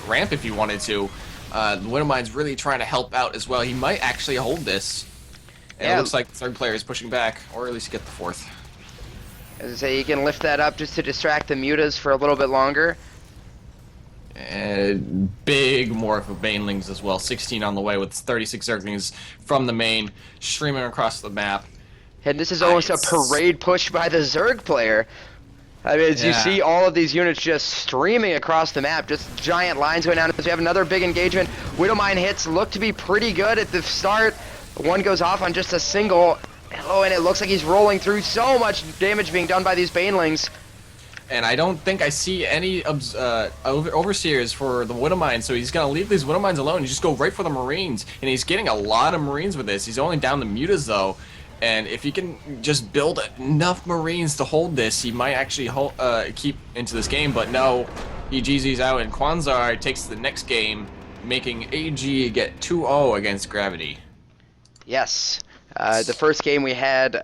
A: ramp if he wanted to. The Widowmine's really trying to help out as well. He might actually hold this. And
B: Yeah.
A: it looks like the third player is pushing back, or at least get the fourth.
B: As I say, you can lift that up just to distract the mutas for a little bit longer.
A: And big morph of Banelings as well. 16 on the way with 36 Zerglings from the main, streaming across the map.
B: And this is almost a parade push by the Zerg player. I mean, as you see all of these units just streaming across the map, just giant lines going down. As we have another big engagement. Widowmine hits look to be pretty good at the start. One goes off on just a single. Oh, and it looks like he's rolling through. So much damage being done by these Banelings.
A: And I don't think I see any overseers for the Widowmine, so he's going to leave these Widowmines alone and just go right for the Marines. And he's getting a lot of Marines with this. He's only down the mutas, though. And if he can just build enough Marines to hold this, he might actually keep into this game. But no, he GZ's out, and Kwanzar takes the next game, making AG get 2-0 against Gravity.
B: Yes. The first game we had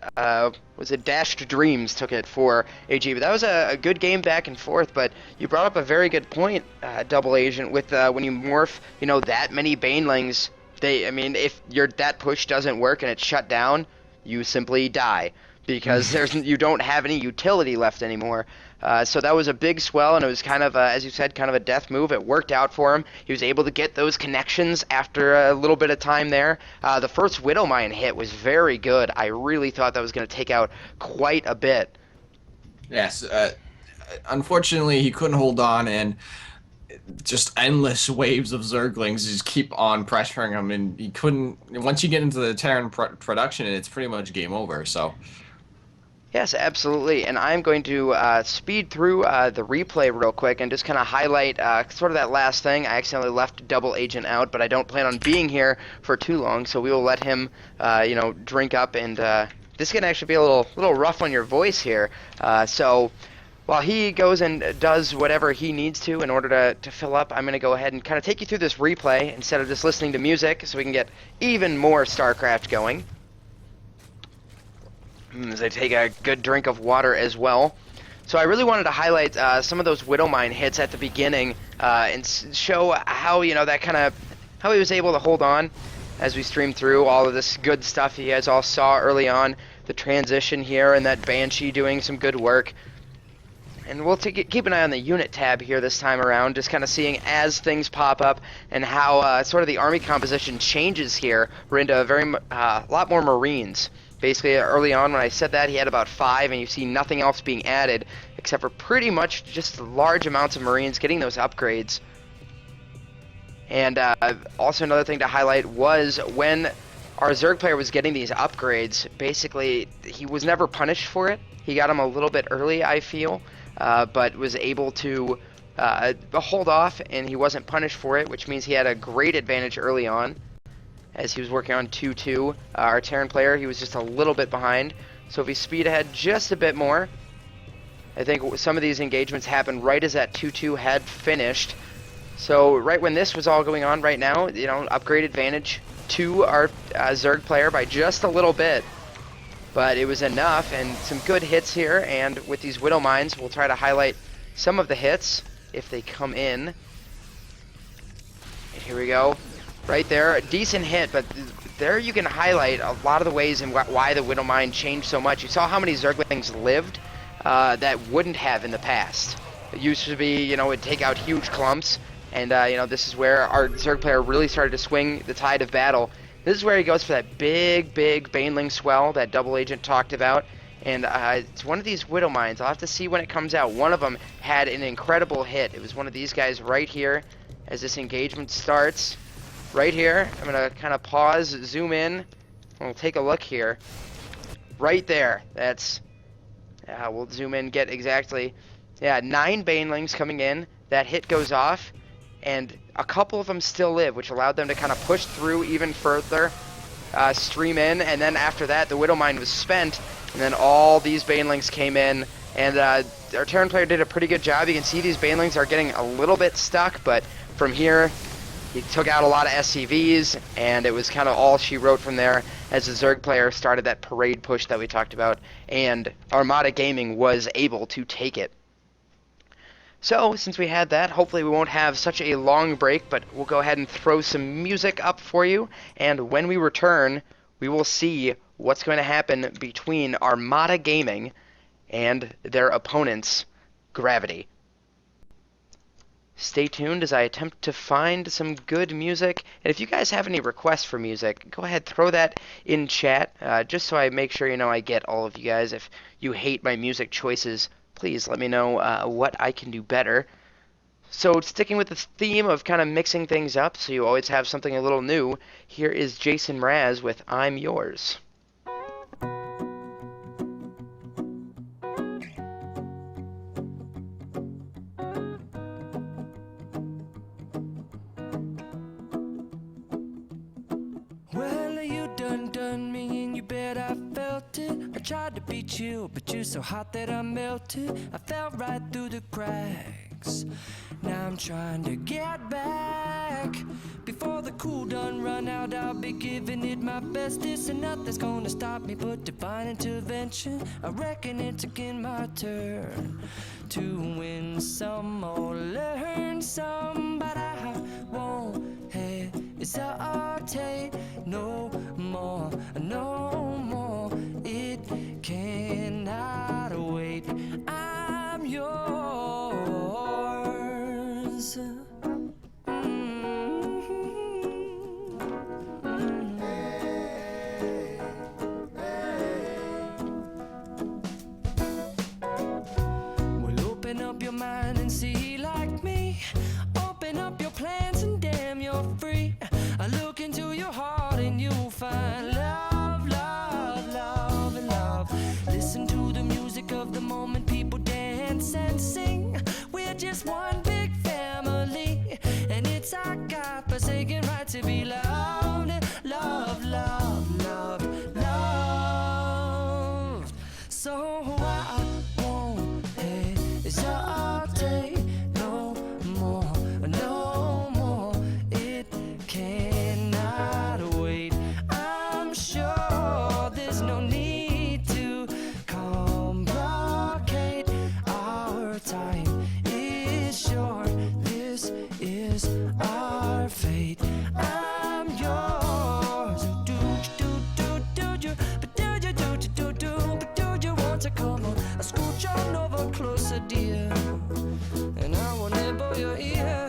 B: was it Dashed Dreams took it for AG, but that was a good game back and forth. But you brought up a very good point, Double Agent, with when you morph, that many Banelings. If that push doesn't work and it's shut down, you simply die because you don't have any utility left anymore. So that was a big swell, and it was kind of, as you said, kind of a death move. It worked out for him. He was able to get those connections after a little bit of time there. The first Widowmine hit was very good. I really thought that was going to take out quite a bit.
A: Yes, unfortunately he couldn't hold on, and just endless waves of Zerglings just keep on pressuring him, and he couldn't. Once you get into the Terran production, it's pretty much game over. So.
B: Yes, absolutely. And I'm going to speed through the replay real quick and just kind of highlight sort of that last thing. I accidentally left Double Agent out, but I don't plan on being here for too long, so we will let him, drink up. And this can actually be a little rough on your voice here. So while he goes and does whatever he needs to in order to fill up, I'm going to go ahead and kind of take you through this replay instead of just listening to music so we can get even more StarCraft going. As I take a good drink of water as well. So I really wanted to highlight some of those Widowmine hits at the beginning and show how, how he was able to hold on as we stream through all of this good stuff you guys all saw early on. The transition here and that Banshee doing some good work. And we'll keep an eye on the unit tab here this time around, just kind of seeing as things pop up and how sort of the army composition changes here. We're into a lot more Marines. Basically, early on when I said that, he had about 5, and you see nothing else being added, except for pretty much just large amounts of Marines getting those upgrades. And also another thing to highlight was when our Zerg player was getting these upgrades, basically, he was never punished for it. He got them a little bit early, I feel, but was able to hold off, and he wasn't punished for it, which means he had a great advantage early on. As he was working on 2-2, our Terran player, he was just a little bit behind. So if he speed ahead just a bit more, I think some of these engagements happened right as that 2-2 had finished. So right when this was all going on right now, upgrade advantage to our Zerg player by just a little bit. But it was enough, and some good hits here, and with these Widowmines, we'll try to highlight some of the hits if they come in. And here we go. Right there, a decent hit, but there you can highlight a lot of the ways in why the Widowmine changed so much. You saw how many Zerglings lived that wouldn't have in the past. It used to be, it'd take out huge clumps, and, this is where our Zerg player really started to swing the tide of battle. This is where he goes for that big Baneling swell that Double Agent talked about, and it's one of these Widowmines. I'll have to see when it comes out. One of them had an incredible hit. It was one of these guys right here as this engagement starts. Right here, I'm going to kind of pause, zoom in, and we'll take a look here. Right there, that's, we'll zoom in, get exactly Yeah, 9 banelings coming in. That hit goes off, and a couple of them still live, which allowed them to kind of push through even further, stream in, and then after that, the Widow Mine was spent, and then all these banelings came in, and our Terran player did a pretty good job. You can see these banelings are getting a little bit stuck, but from here, he took out a lot of SCVs, and it was kind of all she wrote from there as the Zerg player started that parade push that we talked about, and Armada Gaming was able to take it. So, since we had that, hopefully we won't have such a long break, but we'll go ahead and throw some music up for you, and when we return, we will see what's going to happen between Armada Gaming and their opponents, Gravity. Stay tuned as I attempt to find some good music, and if you guys have any requests for music, go ahead, throw that in chat, just so I make sure I get all of you guys. If you hate my music choices, please let me know what I can do better. So sticking with the theme of kind of mixing things up so you always have something a little new, here is Jason Mraz with I'm Yours.
C: Well, you done me and you bet I felt it. I tried to be chill, but you're so hot that I melted. I fell right through the cracks. Now I'm trying to get back. Before the cool done run out, I'll be giving it my bestest, and nothing's gonna stop me but divine intervention. I reckon it's again my turn to win some or learn some, but I won't hesitate no more, no more. It cannot wait. I'm yours. Well, open up your mind and see like me. Open up your plans and damn, you're free. I look into your heart and you'll find love, love, love, and love. Listen to the music of the moment, people dance and sing. We're just one big family, and it's our God-forsaken right to be loved, love, love, love, loved. So I won't hesitate no more, no more. It cannot wait. I'm sure there's no need to complicate. Our time is short. This is our fate. I'm yours. Do you, but do you, but do you want to come on? I scooch on over closer, dear, and I will nibble your ear.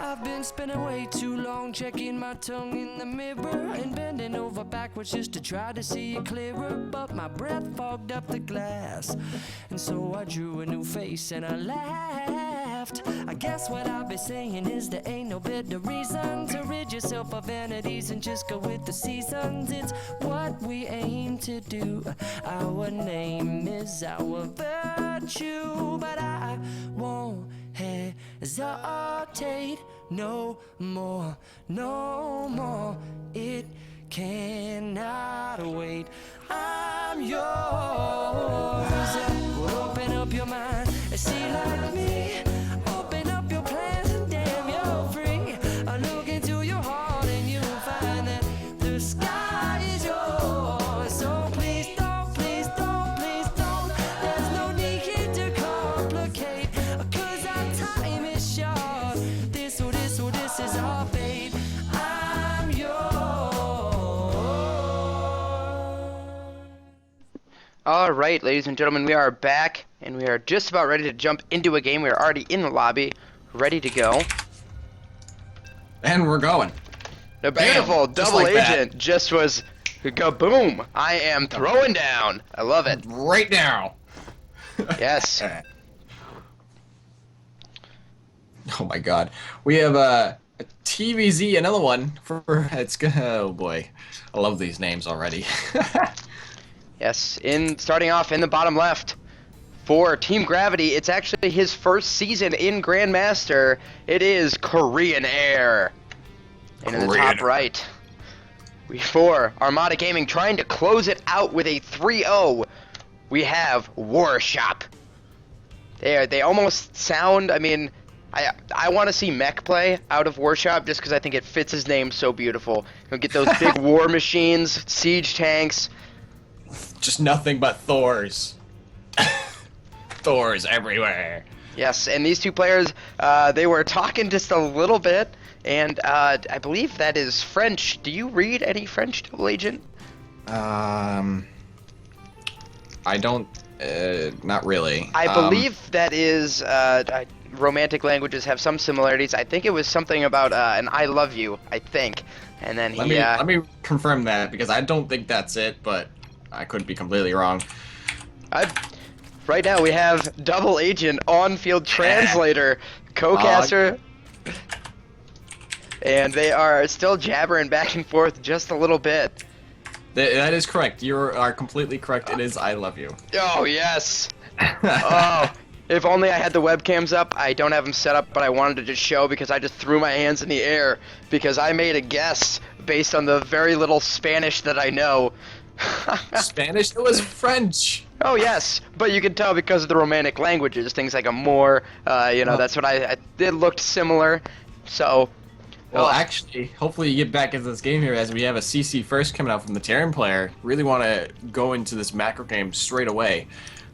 C: I've been spending way too long checking my tongue in the mirror and bending over backwards just to try to see it clearer, but my breath fogged up the glass, and so I drew a new face and I laughed. I guess what I'll be saying is there ain't no better reason to rid yourself of vanities and just go with the seasons. It's what we aim to do. Our name is our virtue, but I won't hesitate no more, no more. It cannot wait. I'm yours. Well, open up your mind and see like me. Open up your plans and damn, you're free. I look into your heart and you'll find that the sky is yours. So please don't, please don't, please don't. There's no need here to complicate, 'cause our time is short. This is our fate. I'm yours.
B: All right, ladies and gentlemen, we are back, and we are just about ready to jump into a game. We are already in the lobby, ready to go.
A: And we're going.
B: The beautiful
A: Bam! Just
B: double
A: like that.
B: agent just was kaboom. I am throwing down. I love it.
A: Right now.
B: Yes.
A: Oh my God, we have a TVZ, another one for it's good. Oh boy, I love these names already.
B: Yes, in starting off in the bottom left for Team Gravity, it's actually his first season in Grandmaster. It is Korean Air. And in the
A: Korean
B: top
A: Air.
B: right, we for Armada Gaming trying to close it out with a 3-0. We have Warshop. They almost sound, I mean, I want to see Mech play out of Warshop just because I think it fits his name so beautiful. You'll get those big war machines, siege tanks.
A: Just nothing but Thors. Thors everywhere.
B: Yes, and these two players, they were talking just a little bit, and I believe that is French. Do you read any French, Double Agent?
A: I don't. Not really.
B: I believe that is romantic languages have some similarities. I think it was something about an "I love you," I think, and then he.
A: Let me confirm that because I don't think that's it, but I could be completely wrong.
B: Right now we have Double Agent on-field translator, co-caster, and they are still jabbering back and forth just a little bit.
A: That is correct. You are completely correct. It is I love you.
B: Oh yes. Oh, if only I had the webcams up. I don't have them set up, but I wanted to just show because I just threw my hands in the air because I made a guess based on the very little Spanish that I know.
A: Spanish? It was French.
B: Oh yes, but you can tell because of the Romantic languages, things like amor, that's what it looked similar. So,
A: Well, actually, hopefully you get back into this game here as we have a CC first coming out from the Terran player. Really want to go into this macro game straight away.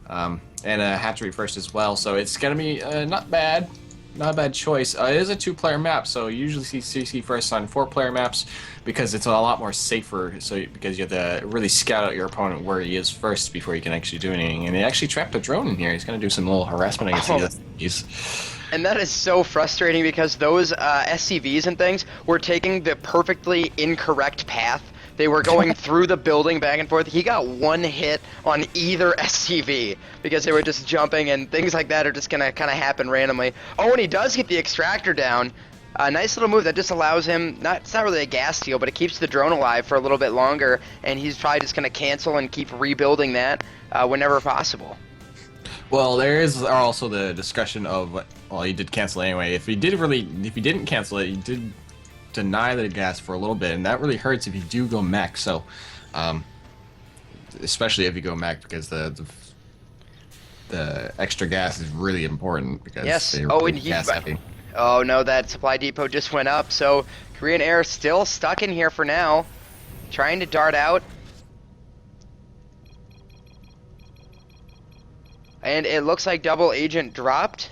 A: And a hatchery first as well, so it's going to be not bad. Not a bad choice. It is a 2-player map, so you usually see CC first on 4-player maps because it's a lot more safer. So because you have to really scout out your opponent where he is first before you can actually do anything. And they actually trapped a drone in here. He's going to do some little harassment against these.
B: And that is so frustrating because those SCVs and things were taking the perfectly incorrect path. They were going through the building back and forth. He got one hit on either SCV because they were just jumping, and things like that are just going to kind of happen randomly. Oh, and he does get the extractor down. A nice little move that just allows him, it's not really a gas steal, but it keeps the drone alive for a little bit longer, and he's probably just going to cancel and keep rebuilding that whenever possible.
A: Well, there is also the discussion of, well, he did cancel anyway. If he didn't cancel it, he did deny the gas for a little bit, and that really hurts if you do go mech. So, especially if you go mech, because the extra gas is really important because
B: yes.
A: they're
B: And
A: gas heavy.
B: Oh no, that supply depot just went up. So Korean Air still stuck in here for now, trying to dart out. And it looks like Double Agent dropped.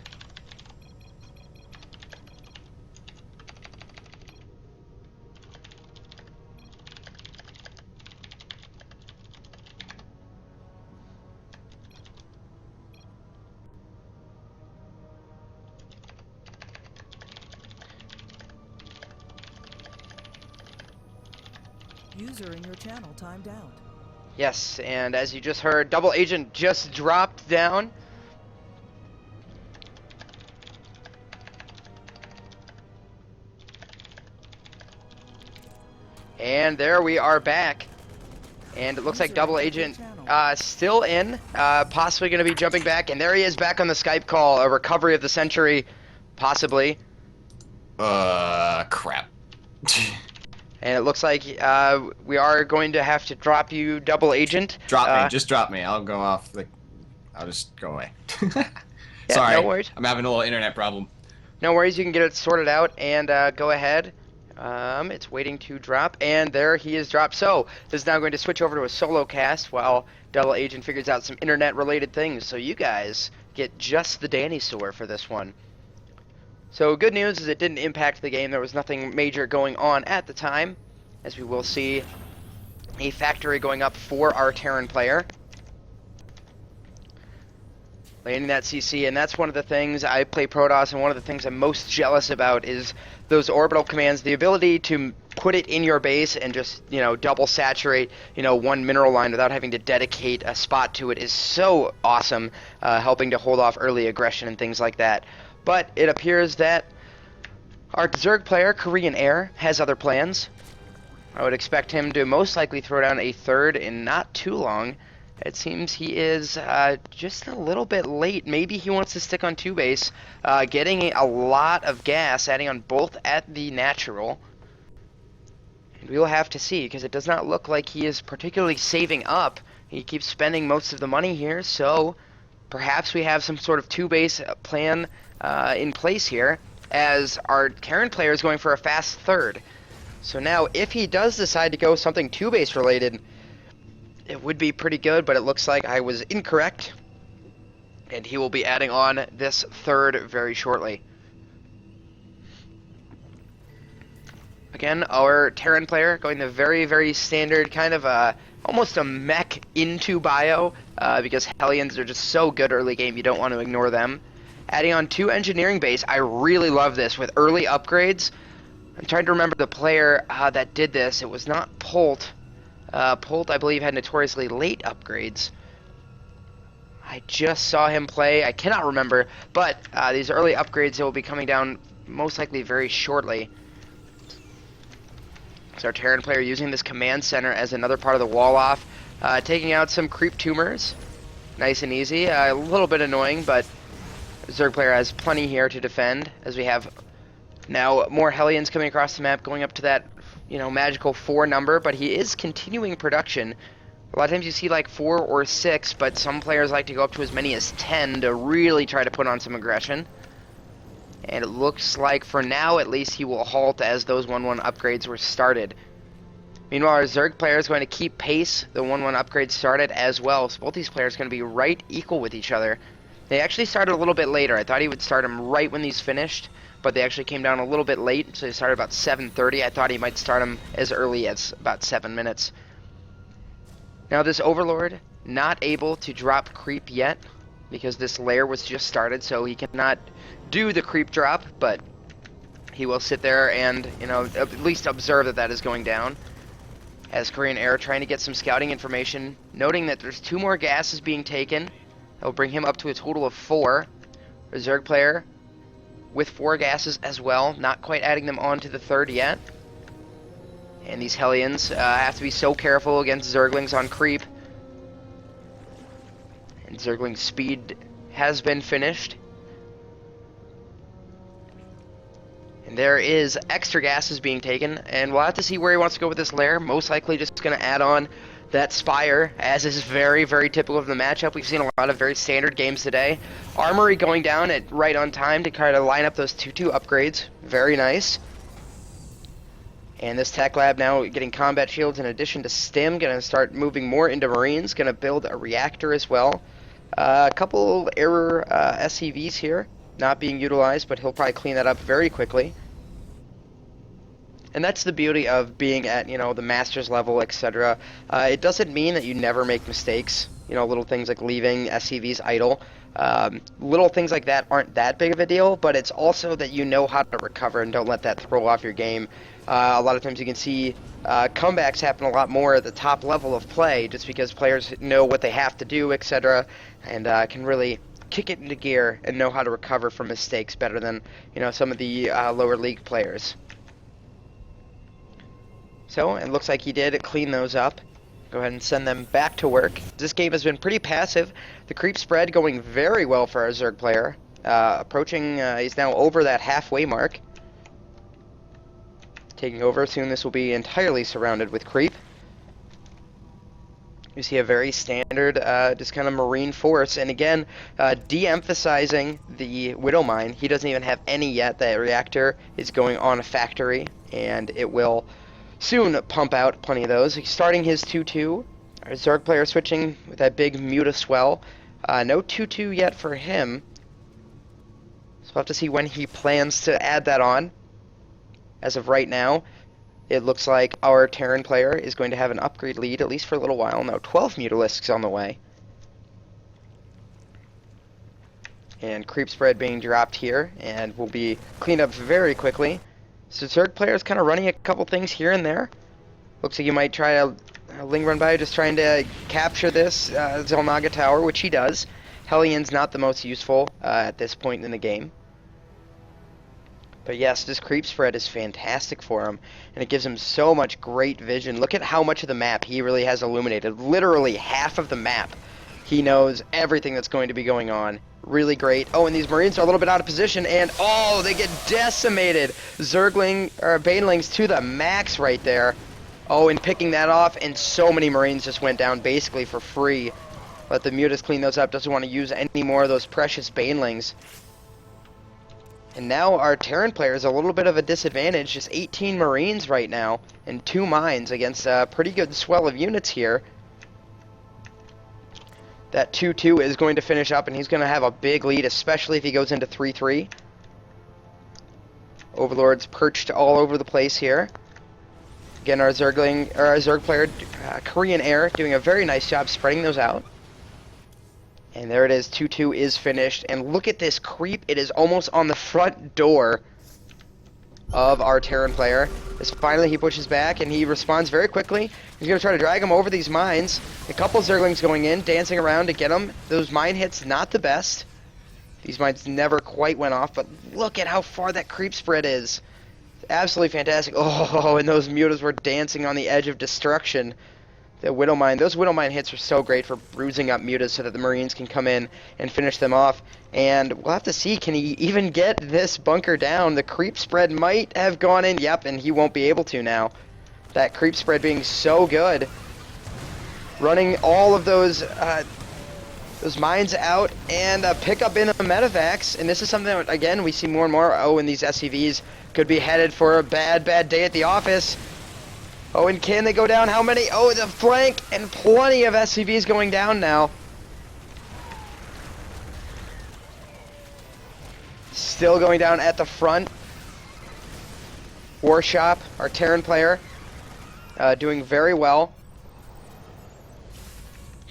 D: User in your channel timed out.
B: Yes, and as you just heard, Double Agent just dropped down. And there we are back. And it looks like Double Agent still in, possibly going to be jumping back. And there he is back on the Skype call, a recovery of the century, possibly.
A: Crap.
B: And it looks like we are going to have to drop you, Double Agent.
A: Drop me, just drop me. I'll go off. I'll just go away.
B: Yeah,
A: Sorry,
B: no worries.
A: I'm having a little internet problem.
B: No worries, you can get it sorted out and go ahead. It's waiting to drop, and there he is dropped. So this is now going to switch over to a solo cast while Double Agent figures out some internet-related things. So you guys get just the dinosaur for this one. So good news is it didn't impact the game. There was nothing major going on at the time, as we will see a factory going up for our Terran player. Landing that CC, and that's one of the things I play Protoss, and one of the things I'm most jealous about is those orbital commands, the ability to put it in your base and just, double saturate, one mineral line without having to dedicate a spot to it is so awesome, helping to hold off early aggression and things like that. But it appears that Our Zerg player, Korean Air, has other plans. I would expect him to most likely throw down a third in not too long. It seems he is just a little bit late. Maybe he wants to stick on 2-base, getting a lot of gas, adding on both at the natural. And we will have to see, because it does not look like he is particularly saving up. He keeps spending most of the money here, so perhaps we have some sort of 2-base plan in place here, as our Terran player is going for a fast third. So now, if he does decide to go something 2-base related, it would be pretty good, but it looks like I was incorrect. And he will be adding on this third very shortly. Again, our Terran player going the very, very standard kind of almost a mech into bio, because Hellions are just so good early game, you don't want to ignore them. Adding on 2 engineering base, I really love this with early upgrades. I'm trying to remember the player that did this. It was not Polt. Polt, I believe, had notoriously late upgrades. I just saw him play. I cannot remember, but these early upgrades will be coming down most likely very shortly. So our Terran player using this command center as another part of the wall off, taking out some creep tumors. Nice and easy. A little bit annoying, but Zerg player has plenty here to defend, as we have now more Hellions coming across the map, going up to that, magical 4 number, but he is continuing production. A lot of times you see like 4 or 6, but some players like to go up to as many as 10 to really try to put on some aggression. And it looks like, for now at least, he will halt as those 1-1 upgrades were started. Meanwhile, our Zerg player is going to keep pace. The 1-1 upgrades started as well, so both these players are going to be right equal with each other. They actually started a little bit later. I thought he would start them right when these finished, but they actually came down a little bit late, so they started about 7:30. I thought he might start them as early as about 7 minutes. Now this Overlord, not able to drop creep yet, because this lair was just started, so he cannot do the creep drop, but he will sit there and, at least observe that that is going down. As Korean Air trying to get some scouting information, noting that there's 2 more gases being taken. That will bring him up to a total of 4. A Zerg player with 4 gases as well, not quite adding them on to the third yet. And these Hellions have to be so careful against Zerglings on creep. And Zergling's speed has been finished. And there is extra gases being taken, and we'll have to see where he wants to go with this lair. Most likely just going to add on that Spire, as is very, very typical of the matchup. We've seen a lot of very standard games today. Armory going down at right on time to try to line up those 2-2 upgrades. Very nice. And this Tech Lab now getting combat shields in addition to Stim. Going to start moving more into Marines. Going to build a reactor as well. A couple error SCVs here not being utilized, but he'll probably clean that up very quickly. And that's the beauty of being at, the master's level, etc. It doesn't mean that you never make mistakes. Little things like leaving SCVs idle. Little things like that aren't that big of a deal, but it's also that you know how to recover and don't let that throw off your game. A lot of times you can see comebacks happen a lot more at the top level of play, just because players know what they have to do, etc., and can really kick it into gear and know how to recover from mistakes better than, some of the lower league players. So, it looks like he did clean those up. Go ahead and send them back to work. This game has been pretty passive. The creep spread going very well for our Zerg player. Approaching, he's now over that halfway mark. Taking over, soon this will be entirely surrounded with creep. You see a very standard, just kind of marine force, and again, de-emphasizing the Widow Mine. He doesn't even have any yet. That reactor is going on a factory, and it will soon pump out plenty of those. He's starting his 2-2. Our Zerg player switching with that big Muta Swell. No 2-2 yet for him. So we'll have to see when he plans to add that on. As of right now, it looks like our Terran player is going to have an upgrade lead, at least for a little while. Now 12 Mutalisks on the way. And creep spread being dropped here, and will be cleaned up very quickly. So Zerg player is kind of running a couple things here and there. Looks like you might try to Ling run by, just trying to capture this Zelnaga tower, which he does. Hellion's not the most useful at this point in the game. But yes, this creep spread is fantastic for him, and it gives him so much great vision. Look at how much of the map he really has illuminated. Literally half of the map. He knows everything that's going to be going on. Really great. Oh, and these Marines are a little bit out of position, and oh, they get decimated. Zergling, or Banelings to the max right there. Oh, and picking that off, and so many Marines just went down basically for free. Let the Mutas clean those up. Doesn't want to use any more of those precious Banelings. And now our Terran player is a little bit of a disadvantage. Just 18 Marines right now and 2 mines against a pretty good swell of units here. That 2-2 is going to finish up, and he's going to have a big lead, especially if he goes into 3-3. Overlords perched all over the place here. Again, our Zerg player, Korean Air, doing a very nice job spreading those out. And there it is, 2-2 is finished. And look at this creep. It is almost on the front door of our Terran player. As finally he pushes back, and he responds very quickly. He's going to try to drag him over these mines. A couple Zerglings going in, dancing around to get him. Those mine hits, not the best. These mines never quite went off, but look at how far that creep spread is. Absolutely fantastic. Oh, and those Mutas were dancing on the edge of destruction. The Widow Mine, those Widow Mine hits are so great for bruising up Mutas so that the Marines can come in and finish them off. And we'll have to see, can he even get this bunker down? The creep spread might have gone in, yep, and he won't be able to now. That creep spread being so good. Running all of those mines out and pick up in a medevacs. And this is something that, again, we see more and more. Oh, and these SCVs could be headed for a bad day at the office. Oh, and can they go down? How many? Oh, the flank, and plenty of SCVs going down now. Still going down at the front. Warshop, our Terran player, doing very well.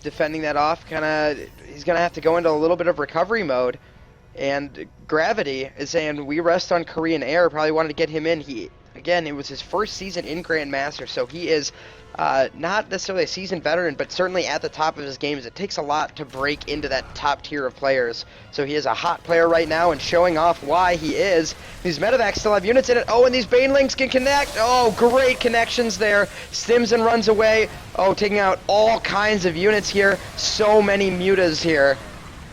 B: Defending that off, he's going to have to go into a little bit of recovery mode. And Gravity is saying, we rest on Korean Air, probably wanted to get him in. Again, it was his first season in Grandmaster, so he is not necessarily a seasoned veteran, but certainly at the top of his games. It takes a lot to break into that top tier of players. So he is a hot player right now and showing off why he is. These medevacs still have units in it. Oh, and these Banelings can connect. Oh, great connections there. Stims and runs away. Oh, taking out all kinds of units here. So many Mutas here.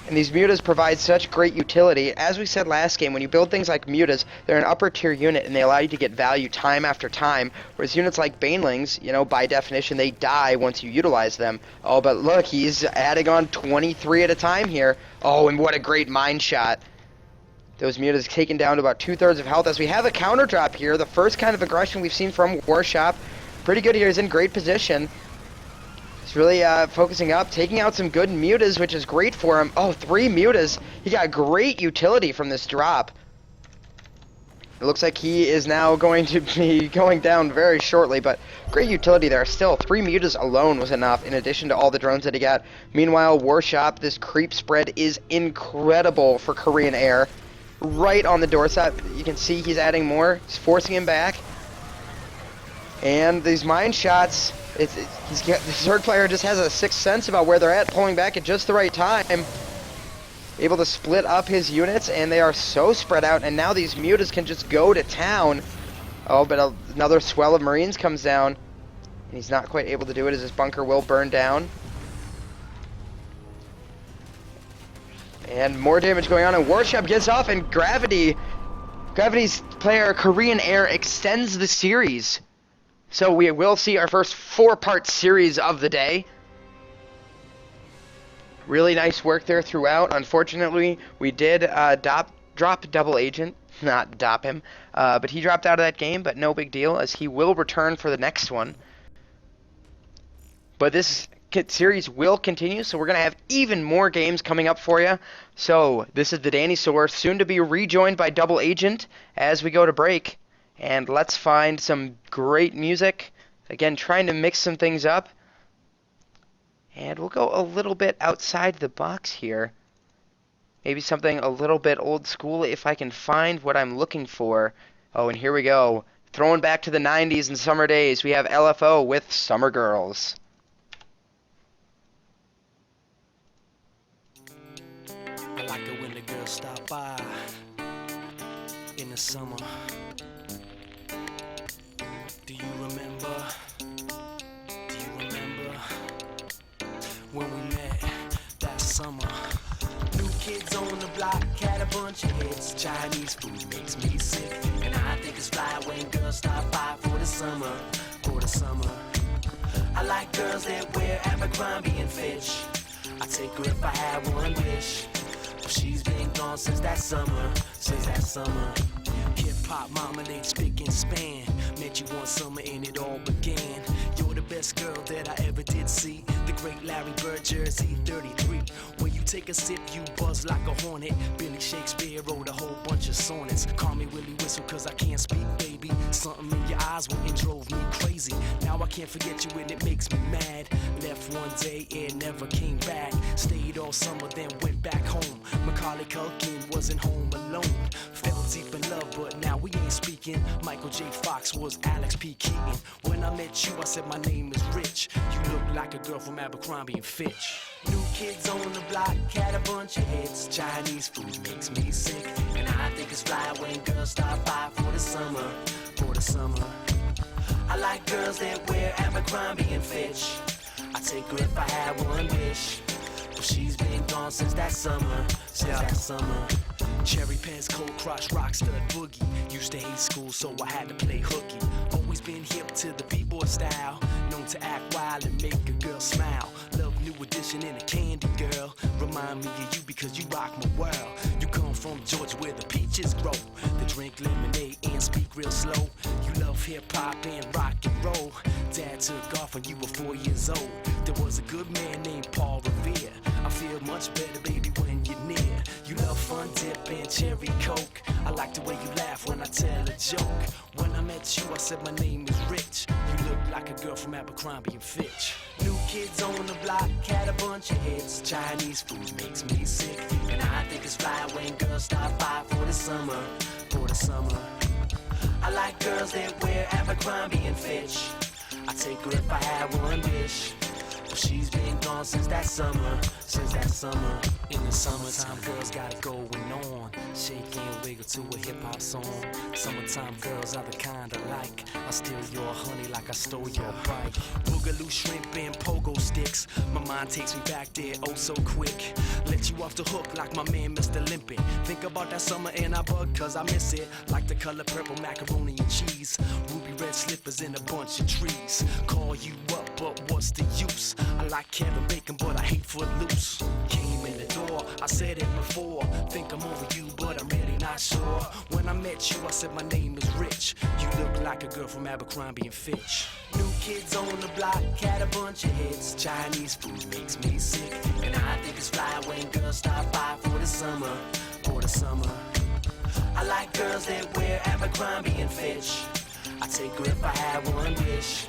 B: And these Mutas provide such great utility. As we said last game, when you build things like Mutas, they're an upper tier unit and they allow you to get value time after time. Whereas units like Banelings, you know, by definition, they die once you utilize them. Oh, but look, he's adding on 23 at a time here. Oh, and what a great mine shot. Those Mutas taken down to about 2/3 of health as we have a counter drop here. The first kind of aggression we've seen from Warshop. Pretty good here. He's in great position. He's really focusing up, taking out some good Mutas, which is great for him. Oh, 3 Mutas. He got great utility from this drop. It looks like he is now going to be going down very shortly, but great utility there. Still, 3 Mutas alone was enough, in addition to all the drones that he got. Meanwhile, Warshop, this creep spread is incredible for Korean Air. Right on the doorstep, you can see he's adding more. He's forcing him back. And these mine shots, the Zerg player just has a sixth sense about where they're at, pulling back at just the right time. Able to split up his units, and they are so spread out, and now these Mutas can just go to town. Oh, but another swell of Marines comes down, and he's not quite able to do it as his bunker will burn down. And more damage going on, and Warship gets off, and Gravity's player, Korean Air, extends the series. So we will see our first 4-part series of the day. Really nice work there throughout. Unfortunately, we did drop Double Agent, not dop him, but he dropped out of that game, but no big deal, as he will return for the next one. But this series will continue, so we're going to have even more games coming up for you. So this is the Danny Source, soon to be rejoined by Double Agent as we go to break. And let's find some great music. Again, trying to mix some things up. And we'll go a little bit outside the box here. Maybe something a little bit old school if I can find what I'm looking for. Oh, and here we go. Throwing back to the 90s and summer days, we have LFO with Summer Girls.
C: I like it when the girls stop by in the summer. Do you remember? Do you remember when we met that summer? New kids on the block had a bunch of hits. Chinese food makes me sick, and I think it's fly when girls stop by for the summer. For the summer, I like girls that wear Abercrombie and Fitch. I take her if I had one wish. But she's been gone since that summer. Since that summer. Hip-hop marmalade, spick and span. Met you one summer and it all began. You're the best girl that I ever did see. The great Larry Bird, Jersey 33. When you take a sip, you buzz like a hornet. Billy Shakespeare wrote a whole bunch of sonnets. Call me Willie Whistle cause I can't speak, baby. Something in your eyes went and drove me crazy. Now I can't forget you and it makes me mad. Left one day and never came back. Stayed all summer then went back home. Macaulay Culkin wasn't home alone. Fell deep in love but now we ain't speaking. Michael J. Fox was Alex P. Keaton. When I met you I said my name is Rich. You look like a girl from Abercrombie and Fitch. New kids on the block had a bunch of hits. Chinese food makes me sick, and I think it's fly when girls stop by for the summer. For the summer, I like girls that wear Abercrombie and Fitch. I take her if I had one wish. But she's been gone since that summer. Since that summer. Cherry pants, cold crotch, rock stud boogie. Used to hate school, so I had to play hooky. Always been hip to the b-boy style. Known to act wild and make a girl smile. Love New Edition and a candy girl. Remind me of you because you rock my world. You come from Georgia where the peaches grow. They drink lemonade and speak real slow. You love hip-hop and rock and roll. Dad took off when you were 4 years old. There was a good man named Paul Revere. I feel much better, baby, when you're near. You love fun dip and cherry coke. I like the way you laugh when I tell a joke. When I met you, I said my name is Rich. You look like a girl from Abercrombie and Fitch. New kids on the block had a bunch of hits. Chinese food makes me sick, and I think it's fly when girls stop by for the summer. For the summer, I like girls that wear Abercrombie and Fitch. I take her if I had one wish. But she's been gone since that summer. Since that summer. In the summertime, girls got it going on. Shake and wiggle to a hip-hop song. Summertime girls are the kind I like. I steal your honey like I stole your bike. Boogaloo shrimp and pogo sticks. My mind takes me back there oh so quick. Let you off the hook like my man Mr. Limpin'. Think about that summer and I bug cause I miss it. Like the color purple macaroni and cheese. Ruby red slippers in a bunch of trees. Call you up but what's the use? I like Kevin Bacon but I hate Footloose. Came in the door, I said it before. Think I'm over you but I'm really not sure. When I met you I said my name is Rich. You look like a girl from Abercrombie and Fitch. New kids on the block had a bunch of hits. Chinese food makes me sick, and I think it's fly when girls stop by for the summer. For the summer, I like girls that wear Abercrombie and Fitch. I take her if I had one wish.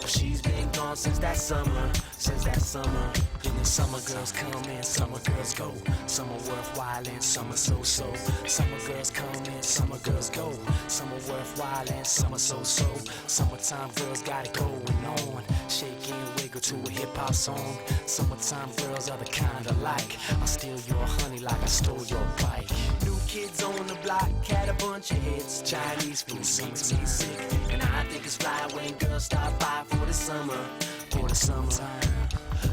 C: But she's been gone since that summer. Since that summer. In the summer girls come and summer girls go. Some are worthwhile and some are so-so. Summer girls come and summer girls go. Some are worthwhile and some are so-so. Summertime girls got it going on. Shake and wiggle to a hip-hop song. Summertime girls are the kind I like. I steal your honey like I stole your bike. New kids on the block had a bunch of hits. Chinese food makes me sick, and I think it's fly when girls stop by for the summer. For the summertime,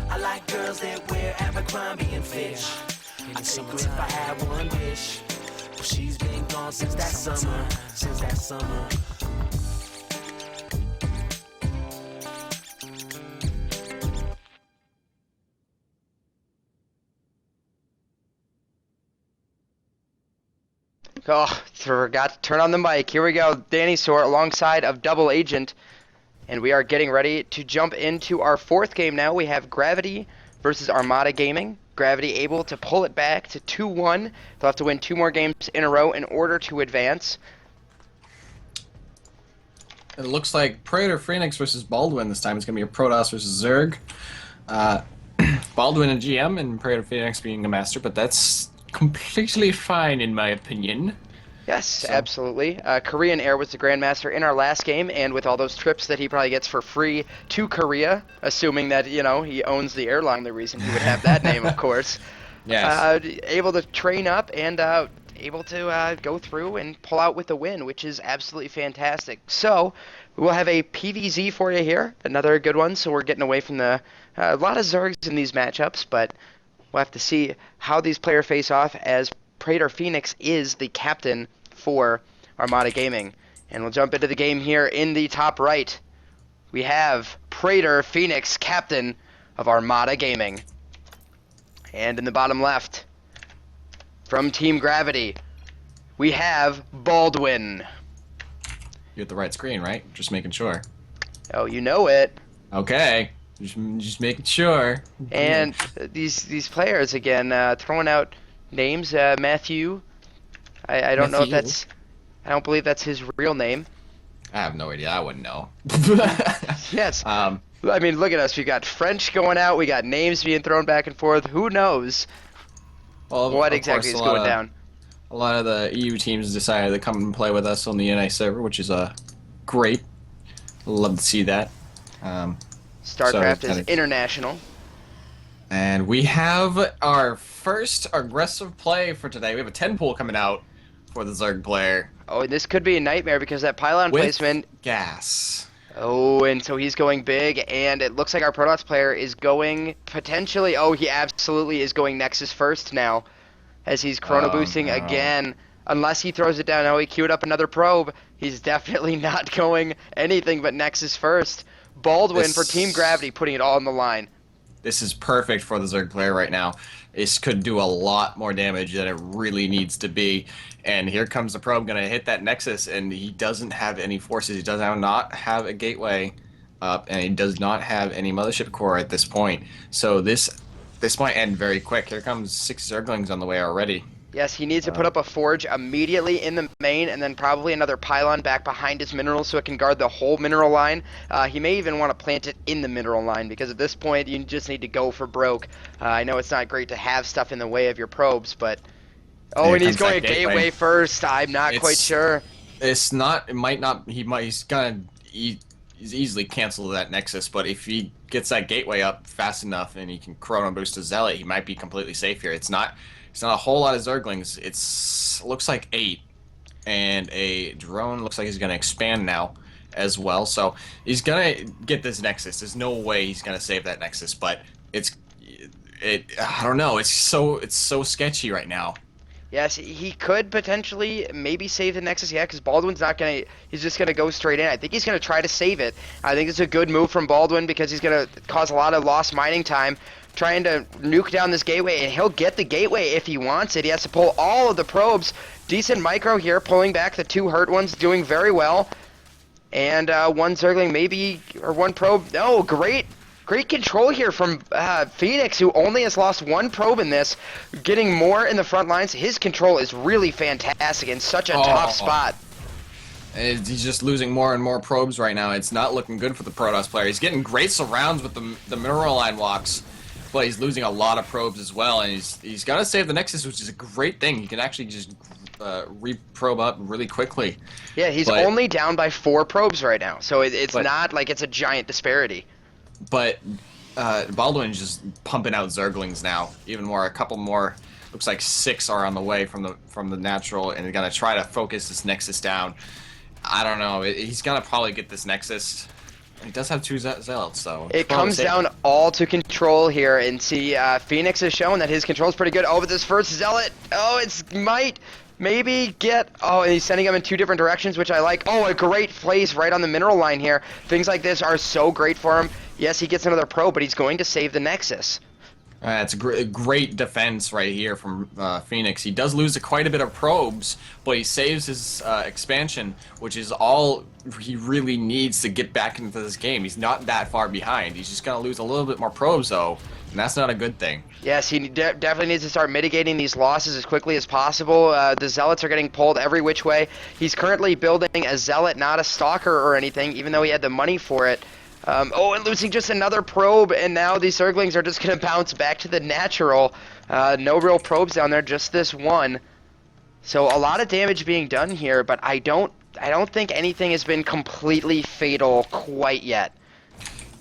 C: I like girls that wear Abercrombie and Fitch. I take her if I had one wish. But she's been gone since that summer. Since that summer.
B: Oh, forgot to turn on the mic. Here we go. Danny Soar alongside of Double Agent. And we are getting ready to jump into our fourth game now. We have Gravity versus Armada Gaming. Gravity able to pull it back to 2-1. They'll have to win 2 more games in a row in order to advance.
A: It looks like Praetor Phoenix versus Baldwin this time. It's going to be a Protoss versus Zerg. Baldwin and GM and Praetor Phoenix being a master, but that's completely fine in my opinion.
B: Yes,
A: So-
B: absolutely. Korean Air was the Grandmaster in our last game, and with all those trips that he probably gets for free to Korea, assuming that, you know, he owns the airline, the reason he would have that name, of course.
A: Yes.
B: Able to train up and able to go through and pull out with the win, which is absolutely fantastic. So we'll have a PVZ for you here, another good one. So we're getting away from the a lot of Zergs in these matchups, but we'll have to see how these players face off, as Praetor Phoenix is the captain for Armada Gaming. And we'll jump into the game here in the top right. We have Praetor Phoenix, captain of Armada Gaming. And in the bottom left, from Team Gravity, we have Baldwin.
A: You're at the right screen, right? Just making sure.
B: Oh, you know it.
A: Okay. Just making sure.
B: And these players, again, throwing out names. Matthew. I don't know if that's... I don't believe that's his real name.
A: I have no idea. I wouldn't know.
B: Yes. I mean, look at us. We got French going out. We got names being thrown back and forth. Who knows what exactly is going down?
A: A lot of the EU teams decided to come and play with us on the NI server, which is great. Love to see that.
B: StarCraft is international.
A: And we have our first aggressive play for today. We have a 10 pool coming out for the Zerg player.
B: Oh, and this could be a nightmare because that pylon
A: with
B: placement.
A: Gas.
B: Oh, and so he's going big, and it looks like our Protoss player is going potentially. Oh, he absolutely is going Nexus first now, as he's chrono boosting again. Unless he throws it down. Oh, he queued up another probe. He's definitely not going anything but Nexus first. Baldwin for Team Gravity, putting it all on the line.
A: This is perfect for the Zerg player right now. This could do a lot more damage than it really needs to be. And here comes the probe, going to hit that Nexus, and he doesn't have any forces. He does not have a gateway up, and he does not have any mothership core at this point. So this might end very quick. Here comes 6 Zerglings on the way already.
B: Yes, he needs to put up a forge immediately in the main, and then probably another pylon back behind his minerals so it can guard the whole mineral line. He may even want to plant it in the mineral line, because at this point you just need to go for broke. I know it's not great to have stuff in the way of your probes, but... Oh, and he's going a gateway first. I'm not quite sure.
A: It's not... It might not... He's gonna... He's easily cancel that Nexus, but if he gets that gateway up fast enough and he can chrono boost a Zealot, he might be completely safe here. It's not a whole lot of Zerglings. Looks like 8, and a drone looks like he's going to expand now as well. So he's going to get this Nexus. There's no way he's going to save that Nexus, but I don't know. It's so sketchy right now.
B: Yes, he could potentially maybe save the Nexus, yeah, because Baldwin's not going to... He's just going to go straight in. I think he's going to try to save it. I think it's a good move from Baldwin because he's going to cause a lot of lost mining time trying to nuke down this gateway, and he'll get the gateway if he wants it. He has to pull all of the probes. Decent micro here, pulling back the 2 hurt ones, doing very well. And 1 Zergling maybe, or 1 probe. No, great control here from Phoenix, who only has lost 1 probe in this, getting more in the front lines. His control is really fantastic in such a tough spot.
A: He's just losing more and more probes right now. It's not looking good for the Protoss player. He's getting great surrounds with the mineral line walks, but he's losing a lot of probes as well, and he's got to save the Nexus, which is a great thing. He can actually just re-probe up really quickly.
B: Yeah, he's only down by 4 probes right now, so it's not like it's a giant disparity.
A: But Baldwin's just pumping out Zerglings now, even more. A couple more, looks like 6 are on the way from the natural, and they're gonna try to focus this Nexus down. I don't know. He's gonna probably get this Nexus. He does have 2 Zealots, so
B: it comes down all to control here, and see, Phoenix has shown that his control is pretty good. Oh, but this first Zealot, might maybe get... Oh, and he's sending them in 2 different directions, which I like. Oh, a great place right on the mineral line here. Things like this are so great for him. Yes, he gets another probe, but he's going to save the Nexus.
A: It's a great defense right here from Phoenix. He does lose quite a bit of probes, but he saves his expansion, which is all he really needs to get back into this game. He's not that far behind. He's just going to lose a little bit more probes, though, and that's not a good thing. Yes,
B: he definitely needs to start mitigating these losses as quickly as possible. The Zealots are getting pulled every which way. He's currently building a Zealot, not a Stalker or anything, even though he had the money for it. And losing just another probe, and now these Zerglings are just going to bounce back to the natural. No real probes down there, just this 1. So a lot of damage being done here, but I don't think anything has been completely fatal quite yet.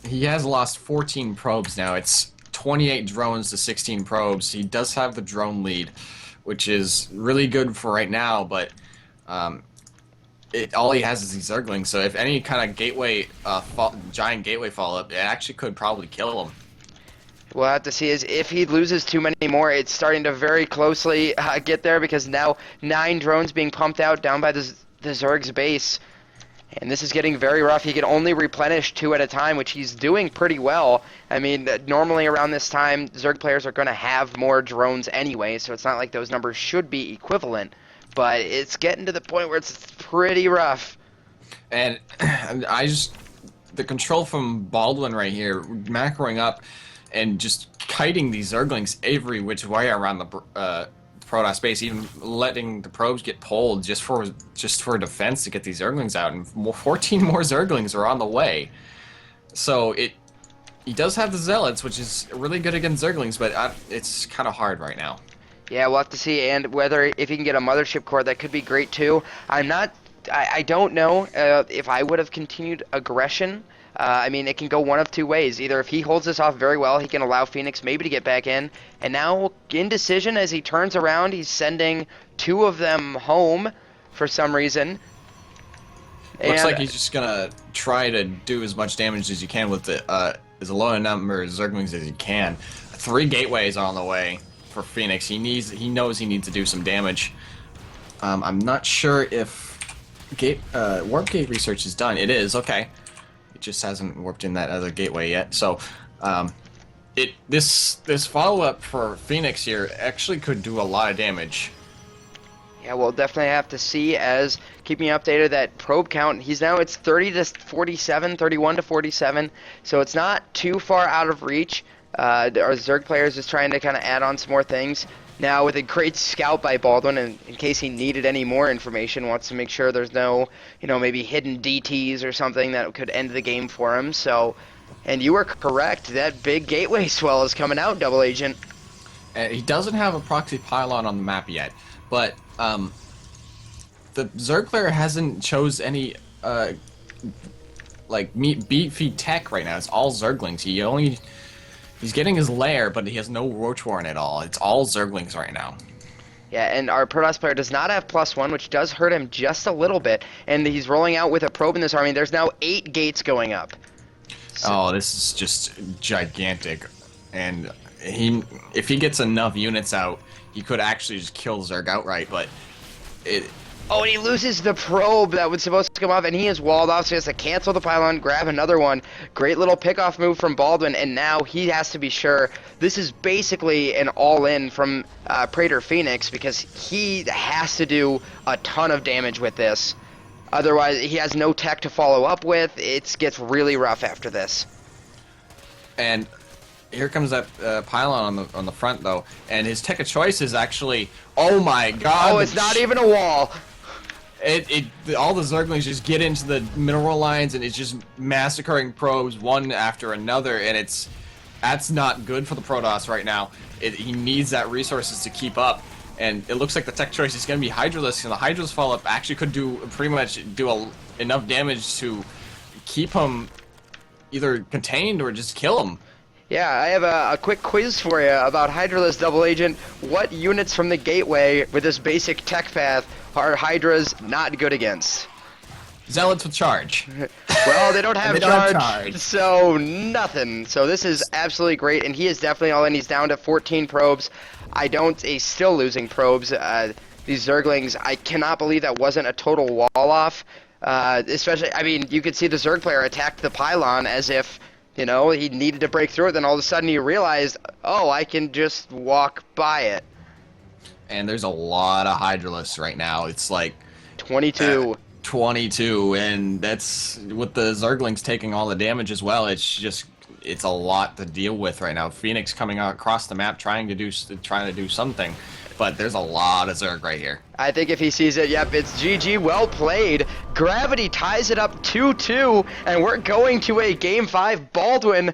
A: He has lost 14 probes now. It's 28 drones to 16 probes. He does have the drone lead, which is really good for right now, but all he has is these Zerglings, so if any kind of gateway, giant gateway follow-up, it actually could probably kill him.
B: We'll have to see is if he loses too many more. It's starting to very closely get there because now 9 drones being pumped out down by the Zerg's base. And this is getting very rough. He can only replenish 2 at a time, which he's doing pretty well. I mean, normally around this time, Zerg players are going to have more drones anyway, so it's not like those numbers should be equivalent. But it's getting to the point where it's pretty rough.
A: And the control from Baldwin right here, macroing up and just kiting these Zerglings every which way around the Protoss base, even letting the probes get pulled just for defense to get these Zerglings out, and 14 more Zerglings are on the way. So he does have the Zealots, which is really good against Zerglings, but it's kind of hard right now.
B: Yeah, we'll have to see, and if he can get a mothership core, that could be great too. I don't know if I would have continued aggression. I mean, it can go one of 2 ways. Either if he holds this off very well, he can allow Phoenix maybe to get back in. And now, indecision as he turns around, he's sending 2 of them home for some reason.
A: Looks like he's just gonna try to do as much damage as you can with as low a number of Zerglings as you can. 3 gateways on the way for Phoenix. He knows he needs to do some damage. I'm not sure if warp gate research is done. It is, okay. It just hasn't warped in that other gateway yet. So this follow-up for Phoenix here actually could do a lot of damage.
B: Yeah, we'll definitely have to see, as keeping updated that probe count. It's 30 to 47, 31 to 47, so it's not too far out of reach. Our Zerg players is trying to kind of add on some more things. Now, with a great scout by Baldwin, and in case he needed any more information, wants to make sure there's no, maybe hidden DTs or something that could end the game for him. So, and you were correct. That big gateway swell is coming out, Double Agent.
A: He doesn't have a proxy pylon on the map yet, but the Zerg player hasn't chose any beefy tech right now. It's all Zerglings. He's getting his lair, but he has no Roach Warren at all. It's all Zerglings right now.
B: Yeah, and our Protoss player does not have +1, which does hurt him just a little bit. And he's rolling out with a probe in this army. There's now 8 gates going up.
A: Oh, this is just gigantic. And if he gets enough units out, he could actually just kill Zerg outright, but
B: Oh, and he loses the probe that was supposed to come off, and he is walled off, so he has to cancel the pylon, grab another one. Great little pickoff move from Baldwin, and now he has to be sure. This is basically an all-in from Praetor Phoenix, because he has to do a ton of damage with this. Otherwise, he has no tech to follow up with. It gets really rough after this.
A: And here comes that pylon on the front, though, and his tech of choice is actually, oh my god!
B: Oh, it's not even a wall.
A: All the Zerglings just get into the mineral lines, and it's just massacring probes one after another, and that's not good for the Protoss right now. He needs that resources to keep up, and it looks like the tech choice is going to be Hydralisk, and the Hydralisk follow-up actually could pretty much do enough damage to keep him either contained or just kill him.
B: Yeah, I have a quick quiz for you about Hydralisk, Double Agent. What units from the gateway with this basic tech path are Hydras not good against?
A: Zealots with charge.
B: Well, they don't have
A: They don't have charge.
B: so nothing. So this is absolutely great, and he is definitely all in. He's down to 14 probes. He's still losing probes. These Zerglings, I cannot believe that wasn't a total wall-off. Especially, I mean, you could see the Zerg player attacked the pylon as if, he needed to break through it. Then all of a sudden he realized, oh, I can just walk by it.
A: And there's a lot of Hydralisks right now. It's like
B: 22.
A: 22, and that's with the Zerglings taking all the damage as well. It's a lot to deal with right now. Phoenix coming out across the map trying to do something, but there's a lot of Zerg right here.
B: I think if he sees it, yep, it's GG. Well played. Gravity ties it up 2-2, and we're going to a Game 5. Baldwin,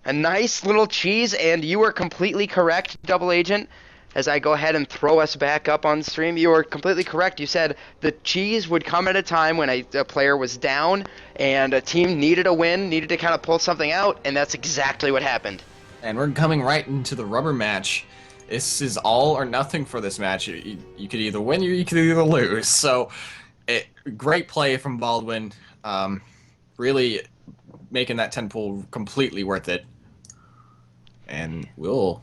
B: a nice little cheese, and you were completely correct, Double Agent. As I go ahead and throw us back up on stream, you were completely correct. You said the cheese would come at a time when a player was down and a team needed a win, needed to kind of pull something out, and that's exactly what happened.
A: And we're coming right into the rubber match, This is all or nothing for this match. You could either win or you could either lose. So, great play from Baldwin. Really making that 10 pool completely worth it. And we'll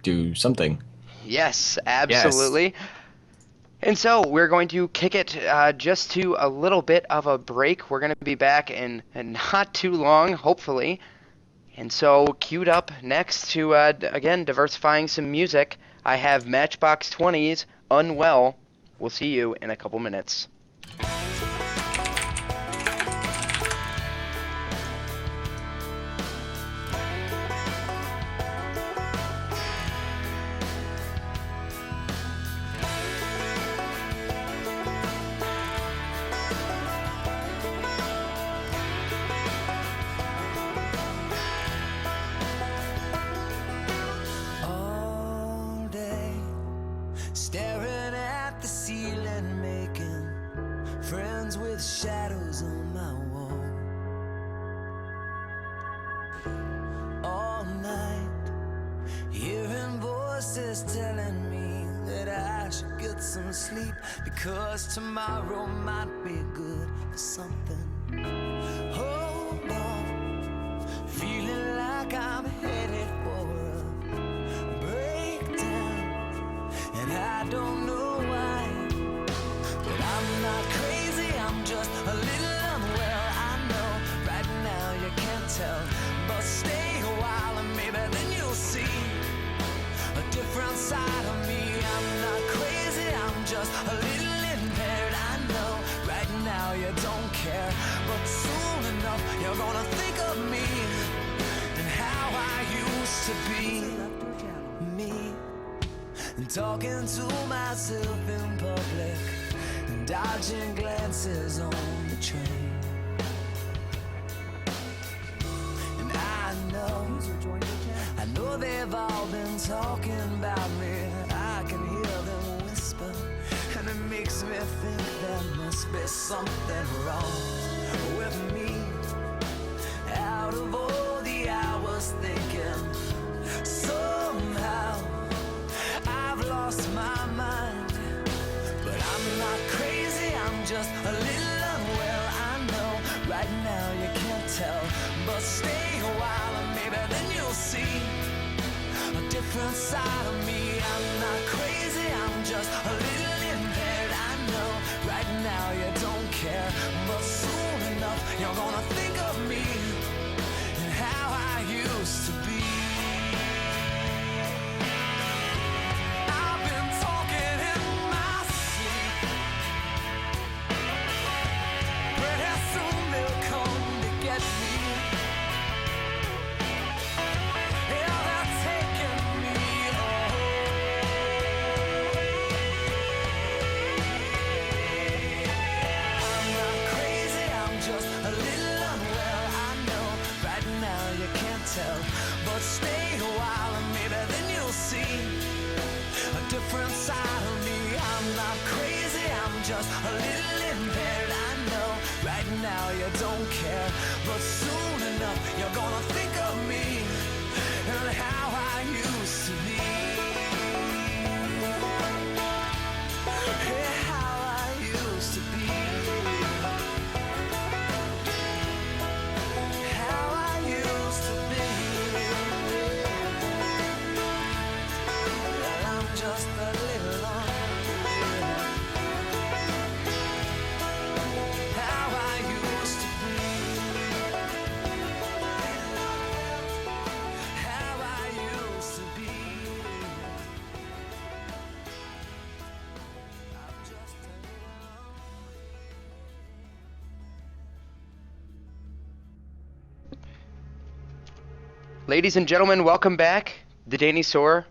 A: do something.
B: Yes, absolutely. And so we're going to kick it just to a little bit of a break. We're going to be back in not too long, hopefully. And so queued up next to, again, diversifying some music, I have Matchbox 20's Unwell. We'll see you in a couple minutes.
C: All day, staring at the ceiling, making friends with shadows on my wall. All night, hearing voices telling me that I should get some sleep, because tomorrow might be good for something. Hold on, feeling like I'm headed for a breakdown, and I don't know why, but I'm not crazy, I'm just a little unwell. I know right now you can't tell, but stay a while and maybe then you'll see a different side of me. I'm not crazy, I'm just a little impaired. I know right now you don't care, but soon enough you're gonna think of me and how I used to be.
D: Left your channel.
C: Me and talking to myself in public and dodging glances on the train. And I know,
D: User joined your channel.
C: I know they've all been talking about me. I can hear them whisper, and it makes me think there must be something wrong with me. Out of all the hours thinking, somehow I've lost my mind. But I'm not crazy, I'm just a little unwell. I know right now you can't tell, but stay a while and maybe then you'll see a different side of me. I'm not crazy, I'm just a little impaired. I know right now you don't care, but soon enough you're gonna think of me and how I used to be. I've been talking in my sleep. Pretty soon they'll come to get me. Yeah, they're taking me home. I'm not crazy, I'm just a little unwell. I know right now you can't tell, but stay a while and maybe then you'll see a different side of me. I'm not crazy, I'm just a little impaired. I know right now you don't care, but soon enough you're gonna think of me and how I used to be. Yeah, how I used to be. How I used to be. Well, I'm just a little unreal. How I used to be. How I used to be. I'm just a little
B: Ladies and gentlemen, welcome back. The Danny Soar.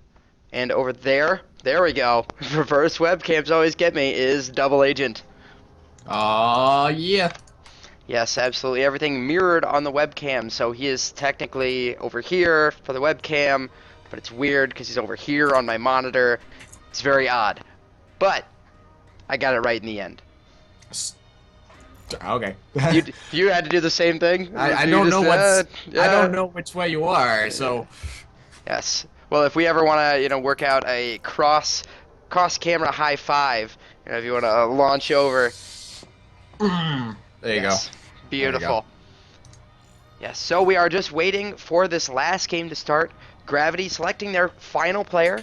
B: And over there we go. Reverse webcams always get me, is Double Agent.
A: Yeah.
B: Yes, absolutely. Everything mirrored on the webcam. So he is technically over here for the webcam, but it's weird because he's over here on my monitor. It's very odd. But I got it right in the end.
A: Okay.
B: You had to do the same thing?
A: I
B: You
A: don't
B: just,
A: know what's.
B: yeah.
A: I don't know which way you are. So
B: Yes. Well, if we ever want to, work out a cross camera high five, if you want to launch over.
A: There you
B: Yes.
A: go.
B: Beautiful. Yes. So we are just waiting for this last game to start. Gravity selecting their final player,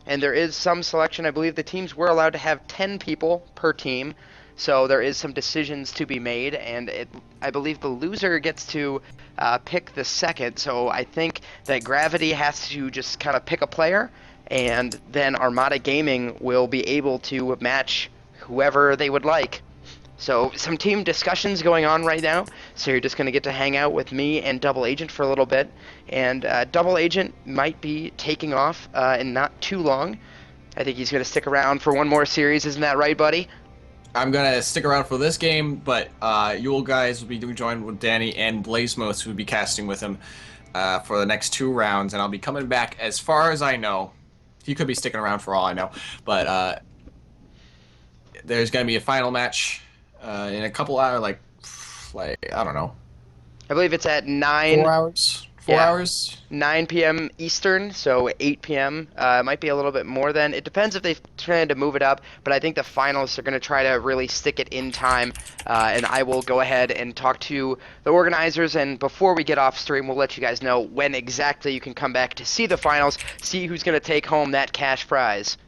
B: and there is some selection. I believe the teams were allowed to have 10 people per team, so there is some decisions to be made, and I believe the loser gets to pick the second. So I think that Gravity has to just kind of pick a player, and then Armada Gaming will be able to match whoever they would like. So some team discussions going on right now. So you're just going to get to hang out with me and Double Agent for a little bit. And Double Agent might be taking off in not too long. I think he's going to stick around for one more series. Isn't that right, buddy?
A: I'm gonna stick around for this game, but you guys will be joined with Danny and Blazemos, who will be casting with him for the next 2 rounds, and I'll be coming back as far as I know. He could be sticking around for all I know, but there's gonna be a final match in a couple hours, like I don't know,
B: I believe it's at 9.
A: 4 hours. 4
B: Yeah.
A: hours.
B: 9 p.m. Eastern, so 8 p.m. It might be a little bit more then. It depends if they've tried to move it up, but I think the finals are going to try to really stick it in time, and I will go ahead and talk to the organizers, and before we get off stream, we'll let you guys know when exactly you can come back to see the finals, see who's going to take home that cash prize.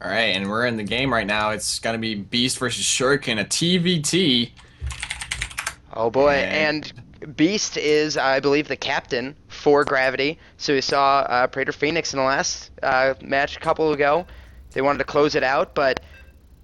A: All right, and we're in the game right now. It's gonna be Beast versus Shuriken, a TVT.
B: Oh boy, and Beast is, I believe, the captain for Gravity. So we saw Praetor Phoenix in the last match a couple ago. They wanted to close it out, but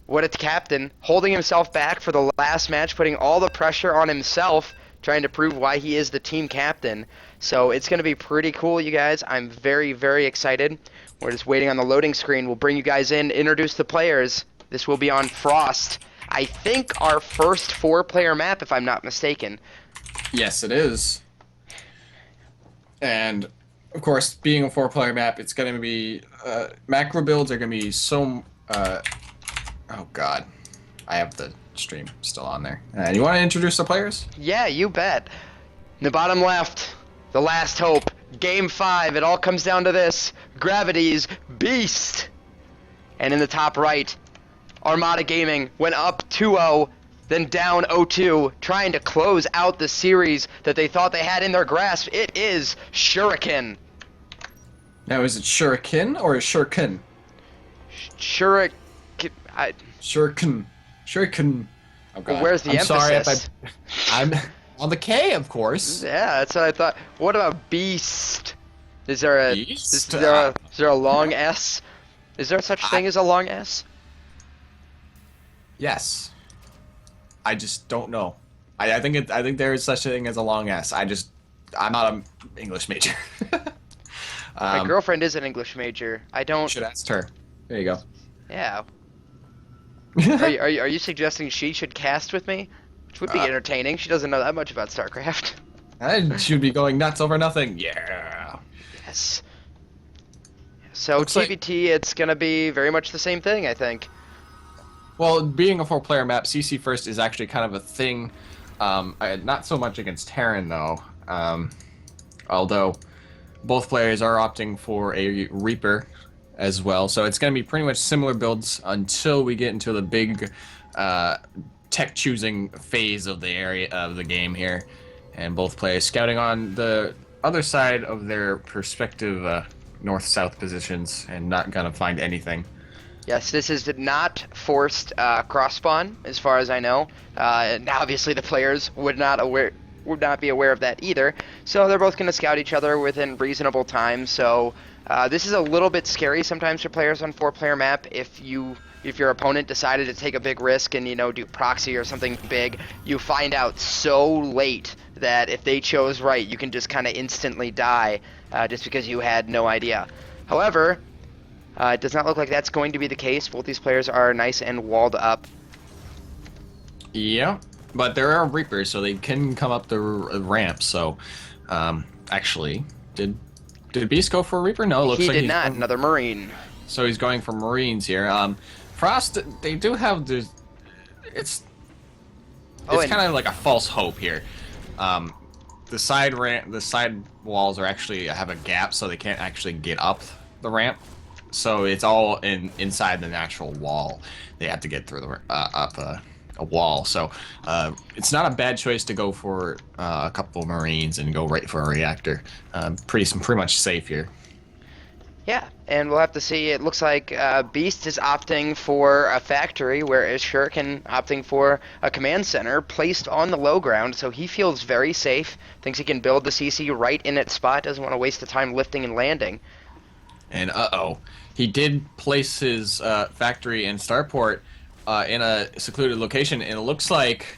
B: what a captain, holding himself back for the last match, putting all the pressure on himself, trying to prove why he is the team captain. So it's going to be pretty cool, you guys. I'm very, very excited. We're just waiting on the loading screen. We'll bring you guys in, introduce the players. This will be on Frost. I think our first 4-player map, if I'm not mistaken.
A: Yes, it is. And of course, being a 4-player map, it's going to be macro builds are going to be so. Oh God, I have the stream still on there. You want to introduce the players?
B: Yeah, you bet. In the bottom left, the last hope. Game 5. It all comes down to this: Gravity's Beast. And in the top right, Armada Gaming went up 2-0. Then down 0-2, trying to close out the series that they thought they had in their grasp. It is Shuriken.
A: Now, is it Shuriken or Shuriken?
B: Shuriken.
A: Shuriken. Oh God.
B: Where's the
A: I'm
B: emphasis?
A: sorry if I'm on the K, of course.
B: Yeah, that's what I thought. What about Beast? Is there a
A: Beast?
B: is there a long S? Is there such thing as a long S?
A: Yes. I just don't know. I think there is such a thing as a long S. I'm not an English major.
B: My girlfriend is an English major. I don't.
A: Should ask her. There you go.
B: Yeah. Are you suggesting she should cast with me? Which would be entertaining. She doesn't know that much about StarCraft.
A: I should be going nuts over nothing. Yeah.
B: Yes. So
A: Looks like-
B: TBT, it's gonna be very much the same thing, I think.
A: Well, being a 4-player map, CC first is actually kind of a thing. Not so much against Terran though. Although both players are opting for a Reaper as well, so it's going to be pretty much similar builds until we get into the big tech choosing phase of the game here, and both players scouting on the other side of their respective north-south positions and not gonna find anything.
B: Yes, this is not forced cross spawn, as far as I know. And obviously, the players would not be aware of that either. So they're both going to scout each other within reasonable time. So this is a little bit scary sometimes for players on 4-player map. If your opponent decided to take a big risk and do proxy or something big, you find out so late that if they chose right, you can just kind of instantly die just because you had no idea. However, it does not look like that's going to be the case. Both these players are nice and walled up.
A: Yeah, but there are Reapers, so they can come up the ramp. So, actually, did Beast go for a Reaper? No, it looks
B: He
A: like
B: did
A: he's
B: not. Another Marine.
A: So he's going for Marines here. Frost, they do have the. It's
B: and-
A: kind of like a false hope here. the side walls are actually have a gap, so they can't actually get up the ramp. So it's all inside the natural wall. They have to get through the up a wall. So it's not a bad choice to go for a couple of Marines and go right for a reactor. Pretty much safe here.
B: Yeah, and we'll have to see. It looks like Beast is opting for a factory, whereas Shuriken opting for a command center placed on the low ground, so he feels very safe, thinks he can build the CC right in its spot, doesn't want to waste the time lifting and landing.
A: And he did place his factory and starport in a secluded location, and it looks like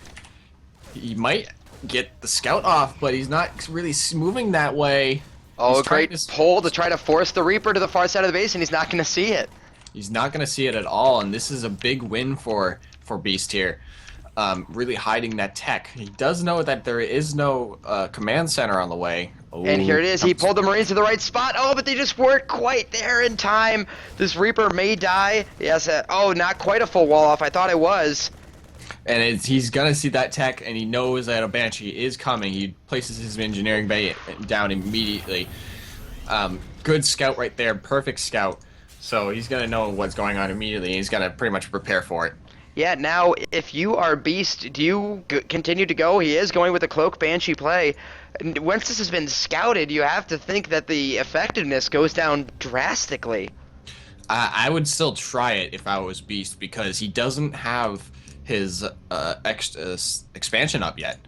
A: he might get the scout off, but he's not really moving that way.
B: Oh,
A: He's
B: a great
A: trying to-
B: pull to try to force the Reaper to the far side of the base, and he's not going to see it.
A: He's not going to see it at all, and this is a big win for Beast here. Really hiding that tech. He does know that there is no command center on the way.
B: And here it is. He pulled the Marines to the right spot. Oh, but they just weren't quite there in time. This Reaper may die. Yes. Oh, not quite a full wall off. I thought it was.
A: And he's going to see that tech, and he knows that a Banshee is coming. He places his engineering bay down immediately. Good scout right there. Perfect scout. So he's going to know what's going on immediately. He's going to pretty much prepare for it.
B: Yeah, now, if you are Beast, do you continue to go? He is going with a Cloak Banshee play. And once this has been scouted, you have to think that the effectiveness goes down drastically.
A: I would still try it if I was Beast, because he doesn't have his expansion up yet.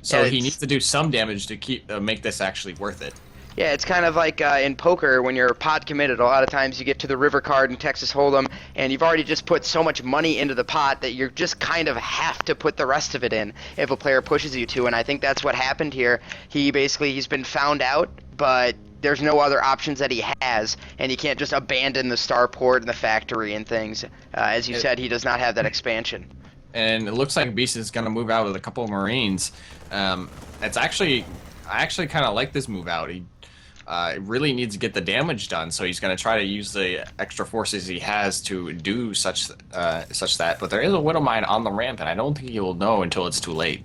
A: So
B: Yeah,
A: he needs to do some damage to make this actually worth it.
B: Yeah, it's kind of like in poker when you're pot committed. A lot of times you get to the river card in Texas Hold'em, and you've already just put so much money into the pot that you just kind of have to put the rest of it in if a player pushes you to. And I think that's what happened here. He's been found out, but there's no other options that he has, and he can't just abandon the starport and the factory and things. As you said, he does not have that expansion.
A: And it looks like Beast is going to move out with a couple of Marines. I actually kind of like this move out. He really needs to get the damage done, so he's going to try to use the extra forces he has to do such that. But there is a Widow Mine on the ramp, and I don't think he will know until it's too late.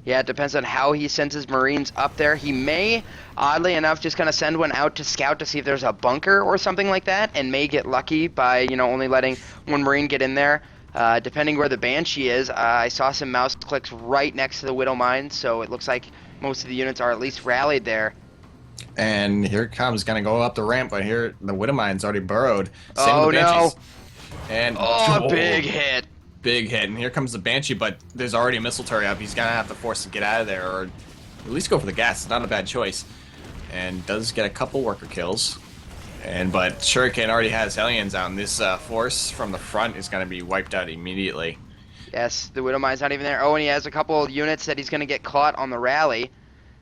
B: Yeah, it depends on how he sends his Marines up there. He may, oddly enough, just kind of send one out to scout to see if there's a bunker or something like that, and may get lucky by, only letting one Marine get in there. Depending where the Banshee is, I saw some mouse clicks right next to the Widow Mine, so it looks like most of the units are at least rallied there.
A: And here it comes, gonna go up the ramp, but here the Widow Mine's already burrowed. Same
B: Oh,
A: with the Banshees.
B: no.
A: And
B: Oh, big hit.
A: Big hit, and here comes the Banshee, but there's already a missile turret up. He's gonna have to force to get out of there, or at least go for the gas. It's not a bad choice. And does get a couple worker kills. But Shuriken already has Hellions out, and this force from the front is gonna be wiped out immediately.
B: Yes, the Widow Mine's not even there. Oh, and he has a couple units that he's going to get caught on the rally.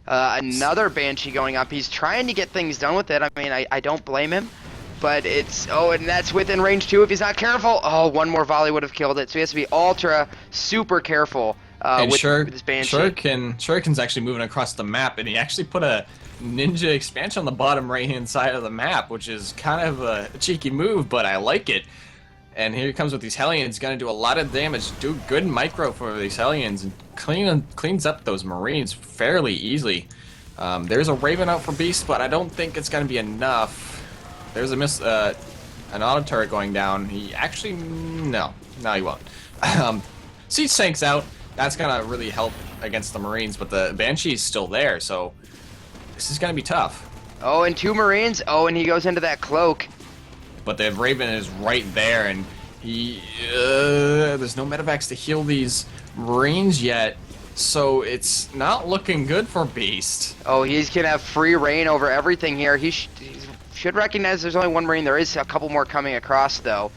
B: Another Banshee going up. He's trying to get things done with it. I mean, I don't blame him. But it's... Oh, and that's within range too if he's not careful. Oh, one more volley would have killed it. So he has to be ultra, super careful with this Banshee.
A: Shuriken's actually moving across the map, and he actually put a ninja expansion on the bottom right-hand side of the map, which is kind of a cheeky move, but I like it. And here he comes with these Hellions, gonna do a lot of damage, do good micro for these Hellions, and cleans up those Marines fairly easily. There's a Raven out for Beast, but I don't think it's gonna be enough. There's an auto turret going down. He actually, no, he won't. Siege Tank's out. That's gonna really help against the Marines, but the Banshee's still there, so this is gonna be tough.
B: Oh, and two Marines. Oh, and he goes into that cloak.
A: But the Raven is right there, and there's no medevacs to heal these Marines yet, so it's not looking good for Beast.
B: Oh, he's going to have free reign over everything here. He should recognize there's only one Marine. There is a couple more coming across, though.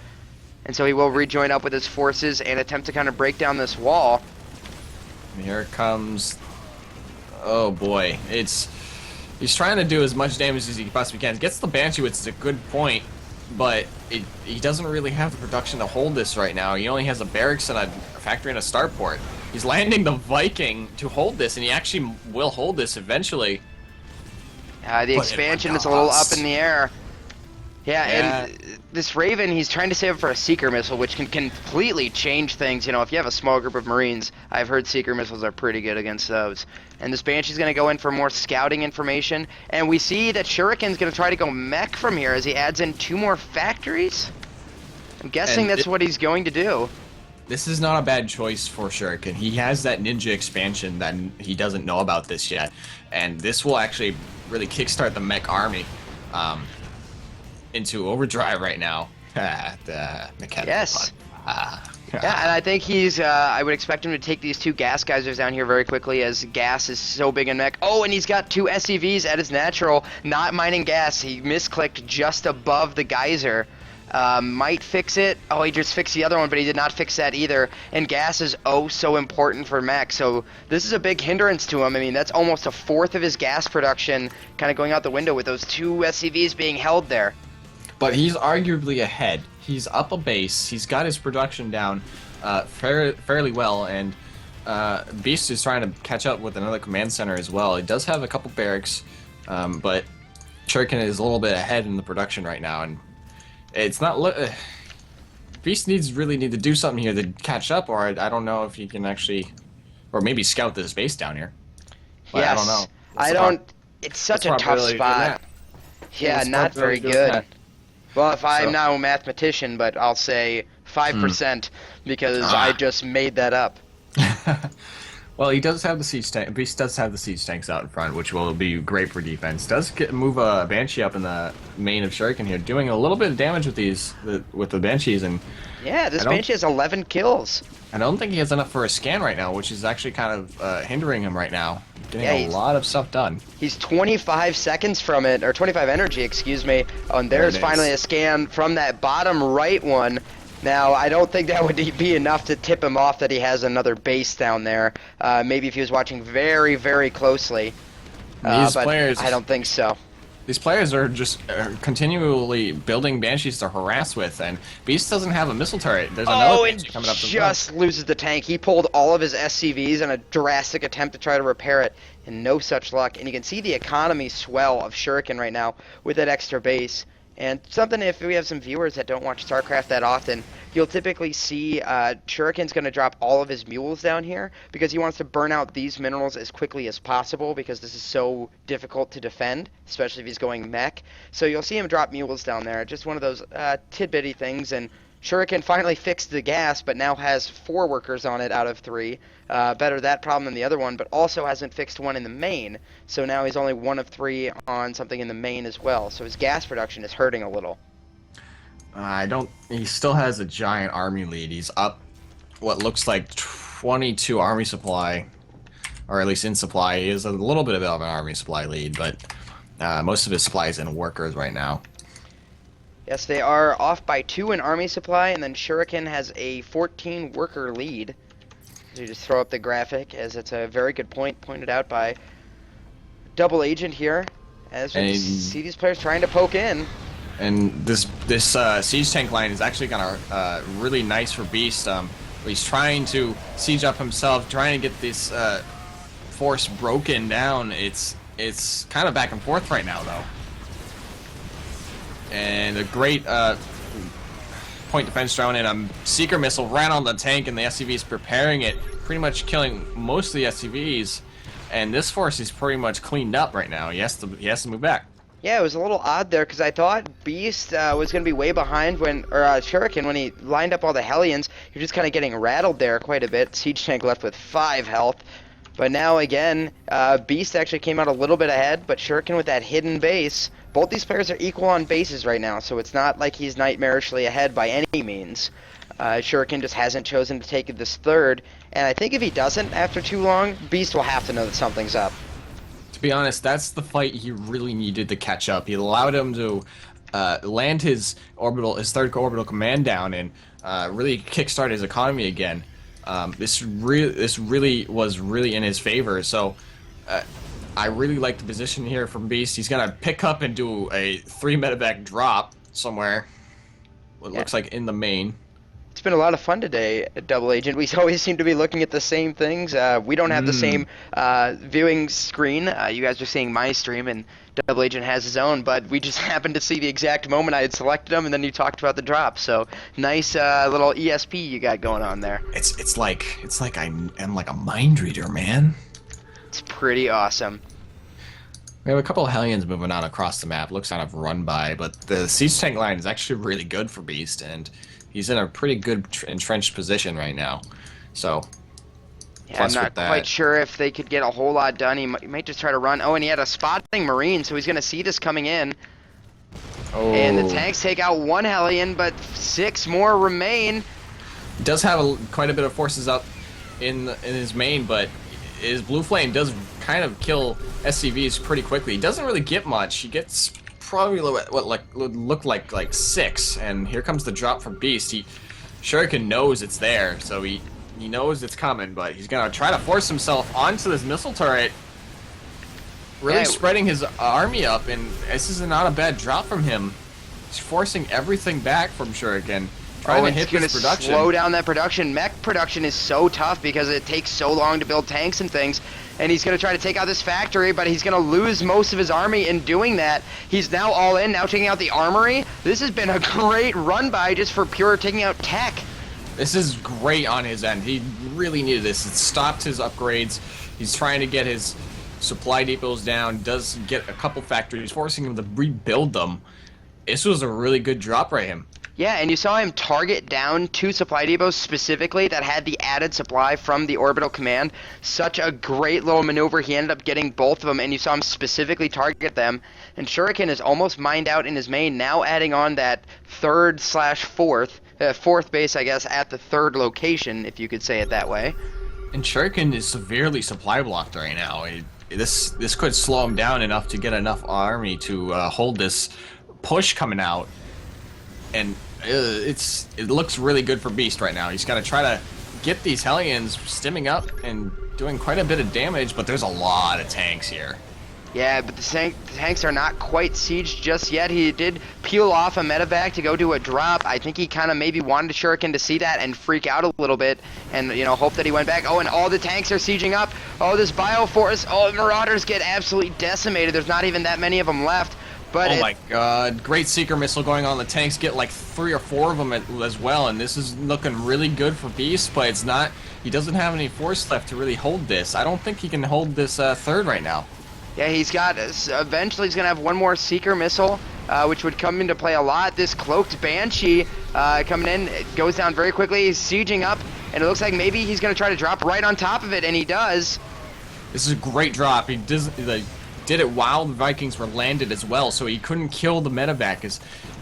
B: And so he will rejoin up with his forces and attempt to kind of break down this wall.
A: And here it comes. Oh, boy. He's trying to do as much damage as he possibly can. Gets the Banshee, which is a good point. But he doesn't really have the production to hold this right now. He only has a barracks and a factory and a starport. He's landing the Viking to hold this, and he actually will hold this eventually.
B: The expansion is a little up in the air. Yeah,
A: Yeah.
B: and this Raven, he's trying to save it for a Seeker missile, which can completely change things. You know, if you have a small group of Marines, I've heard Seeker missiles are pretty good against those. And this Banshee's going to go in for more scouting information. And we see that Shuriken's going to try to go mech from here as he adds in 2 more factories. I'm guessing
A: And
B: that's what he's going to do.
A: This is not a bad choice for Shuriken. He has that ninja expansion that he doesn't know about this yet, and this will actually really kickstart the mech army into overdrive right now. The mechanical
B: Yes.
A: pun.
B: Yeah, and I think he's, I would expect him to take these 2 gas geysers down here very quickly as gas is so big in mech. Oh, and he's got 2 SCVs at his natural, not mining gas. He misclicked just above the geyser. Might fix it. Oh, he just fixed the other one, but he did not fix that either. And gas is oh so important for mech, so this is a big hindrance to him. I mean, that's almost a fourth of his gas production kind of going out the window with those 2 SCVs being held there.
A: But he's arguably ahead. He's up a base. He's got his production down fairly well, and Beast is trying to catch up with another command center as well. He does have a couple barracks, but Shuriken is a little bit ahead in the production right now, and it's not. Beast really need to do something here to catch up, or I don't know if he can actually, or maybe scout this base down here. But
B: Yes.
A: I don't know.
B: I don't. It's such a
A: What's
B: tough
A: really doing
B: spot.
A: that?
B: Yeah,
A: What's
B: not
A: really
B: very
A: doing
B: good.
A: that?
B: Well, if I'm
A: So-
B: now a mathematician, but I'll say 5% because
A: Ah.
B: I just made that up.
A: Well, he does have the siege tank. Beast does have the siege tanks out in front, which will be great for defense. Does move a Banshee up in the main of Shuriken here, doing a little bit of damage with the Banshees, and
B: Yeah, this
A: I don't-
B: Banshee has 11 kills.
A: I don't think he has enough for a scan right now, which is actually kind of hindering him right now. Getting
B: Yeah,
A: a
B: he's-
A: lot of stuff done.
B: He's 25 seconds from it, or 25 energy, excuse me. Oh, and there's
A: There it
B: finally
A: is.
B: a scan from that bottom right one. Now, I don't think that would be enough to tip him off that he has another base down there. Maybe if he was watching very, very closely.
A: These
B: But
A: players,
B: I don't think so.
A: These players are just continually building Banshees to harass with, and Beast doesn't have a missile turret. There's another
B: Oh, and
A: Banshee coming up the front.
B: just loses the tank. He pulled all of his SCVs in a drastic attempt to try to repair it, and no such luck. And you can see the economy swell of Shuriken right now with that extra base. And something, if we have some viewers that don't watch StarCraft that often, you'll typically see Shuriken's going to drop all of his mules down here because he wants to burn out these minerals as quickly as possible because this is so difficult to defend, especially if he's going mech. So you'll see him drop mules down there. Just one of those tidbitty things. And Shuriken finally fixed the gas, but now has 4 workers on it out of 3. Better that problem than the other one, but also hasn't fixed one in the main. So now he's only 1 of 3 on something in the main as well. So his gas production is hurting a little.
A: He still has a giant army lead. He's up what looks like 22 army supply, or at least in supply. He has a little bit of an army supply lead, but most of his supply is in workers right now.
B: Yes, they are off by 2 in army supply, and then Shuriken has a 14 worker lead. So you just throw up the graphic, as it's a very good point pointed out by Double Agent here. As we
A: And-
B: see these players trying to poke in.
A: And this siege tank line is actually gonna really nice for Beast. He's trying to siege up himself, trying to get this force broken down. It's kind of back and forth right now, though. And a great point defense drone and a seeker missile ran on the tank, and the SCVs preparing it, pretty much killing most of the SCVs. And this force is pretty much cleaned up right now. He has to move back.
B: Yeah, it was a little odd there because I thought Beast was going to be way behind Shuriken when he lined up all the Hellions. You're just kind of getting rattled there quite a bit. Siege tank left with 5 health. But now again, Beast actually came out a little bit ahead, but Shuriken with that hidden base. Both these players are equal on bases right now, so it's not like he's nightmarishly ahead by any means. Shuriken just hasn't chosen to take this third, and I think if he doesn't after too long, Beast will have to know that something's up.
A: To be honest, that's the fight he really needed to catch up. He allowed him to land his third orbital command down and really kickstart his economy again. This really was in his favor. So I really like the position here from Beast. He's gonna pick up and do a 3 medevac drop somewhere. It looks like in the main.
B: It's been a lot of fun today, Double Agent. We always seem to be looking at the same things. We don't have the same viewing screen. You guys are seeing my stream, and Double Agent has his own, but we just happened to see the exact moment I had selected him, and then you talked about the drop. So nice little ESP you got going on there.
A: It's like I'm like a mind reader, man.
B: It's pretty awesome.
A: We have a couple of Hellions moving on across the map. Looks kind of run by, but the siege tank line is actually really good for Beast, and he's in a pretty good entrenched position right now. So,
B: Yeah, I'm not quite sure if they could get a whole lot done. He might just try to run. Oh, and he had a spotting Marine, so he's going to see this coming in.
A: Oh.
B: And the tanks take out one Hellion, but 6 more remain.
A: He does have quite a bit of forces up in his main, but his Blue Flame does kind of kill SCVs pretty quickly. He doesn't really get much. He gets probably what would look like 6, and here comes the drop from Beast. Shuriken knows it's there, so he knows it's coming, but he's gonna try to force himself onto this missile turret, really spreading his army up, and this is not a bad drop from him. He's forcing everything back from Shuriken, trying to hit this production.
B: Slow down that production. Mech production is so tough because it takes so long to build tanks and things, and he's going to try to take out this factory, but he's going to lose most of his army in doing that. He's now all in, now taking out the armory. This has been a great run by just for pure taking out tech.
A: This is great on his end. He really needed this. It stopped his upgrades. He's trying to get his supply depots down, does get a couple factories, forcing him to rebuild them. This was a really good drop by him.
B: Yeah, and you saw him target down 2 supply depots specifically that had the added supply from the orbital command. Such a great little maneuver. He ended up getting both of them, and you saw him specifically target them. And Shuriken is almost mined out in his main, now adding on that fourth base, I guess, at the 3rd location, if you could say it that way.
A: And Shuriken is severely supply blocked right now. This could slow him down enough to get enough army to hold this push coming out. And it looks really good for Beast right now. He's got to try to get these Hellions stimming up and doing quite a bit of damage, but there's a lot of tanks here.
B: Yeah, but the tanks are not quite sieged just yet. He did peel off a medevac to go do a drop. I think he kind of maybe wanted Shuriken to see that and freak out a little bit and, you know, hope that he went back. Oh, and all the tanks are sieging up. Oh, this Bioforce. Oh, Marauders get absolutely decimated. There's not even that many of them left. But
A: oh my god, great Seeker Missile going on. The tanks get like 3 or 4 of them as well, and this is looking really good for Beast, but it's not, he doesn't have any force left to really hold this. I don't think he can hold this 3rd right now.
B: Yeah, he's got, eventually he's going to have one more Seeker Missile, which would come into play a lot. This Cloaked Banshee coming in, it goes down very quickly. He's sieging up, and it looks like maybe he's going to try to drop right on top of it, and he does.
A: This is a great drop. He did it while the Vikings were landed as well, so he couldn't kill the medevac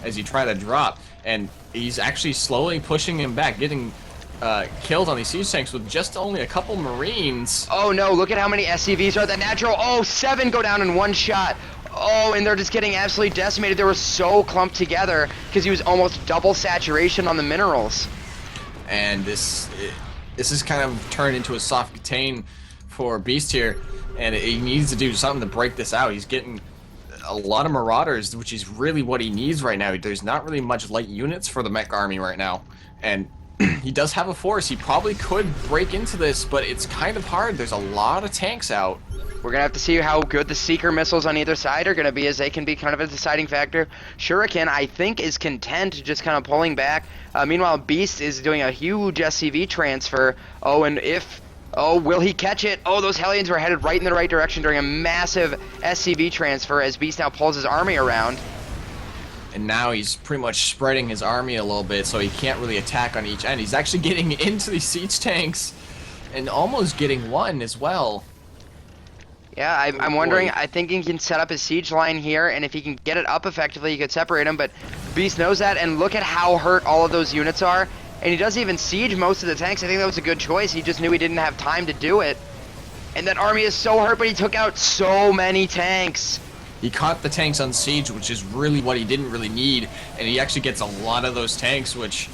A: as he tried to drop, and he's actually slowly pushing him back, getting killed on these siege tanks with just only a couple Marines.
B: Oh no, look at how many SCVs are. The natural, 7 go down in one shot. Oh, and they're just getting absolutely decimated. They were so clumped together because he was almost double saturation on the minerals.
A: And this is kind of turned into a soft contain for Beast here, and he needs to do something to break this out. He's getting a lot of Marauders, which is really what he needs right now. There's not really much light units for the mech army right now, and he does have a force. He probably could break into this, but it's kind of hard. There's a lot of tanks out.
B: We're going to have to see how good the Seeker missiles on either side are going to be, as they can be kind of a deciding factor. Shuriken, I think, is content just kind of pulling back. Meanwhile, Beast is doing a huge SCV transfer. Oh, and will he catch it? Oh, those Hellions were headed right in the right direction during a massive SCV transfer as Beast now pulls his army around.
A: And now he's pretty much spreading his army a little bit, so he can't really attack on each end. He's actually getting into these siege tanks and almost getting one as well.
B: Yeah, I'm wondering, I think he can set up his siege line here, and if he can get it up effectively, he could separate them, but Beast knows that, and look at how hurt all of those units are. And he doesn't even siege most of the tanks. I think that was a good choice. He just knew he didn't have time to do it. And that army is so hurt, but he took out so many tanks.
A: He caught the tanks on siege, which is really what he didn't really need, and he actually gets a lot of those tanks, which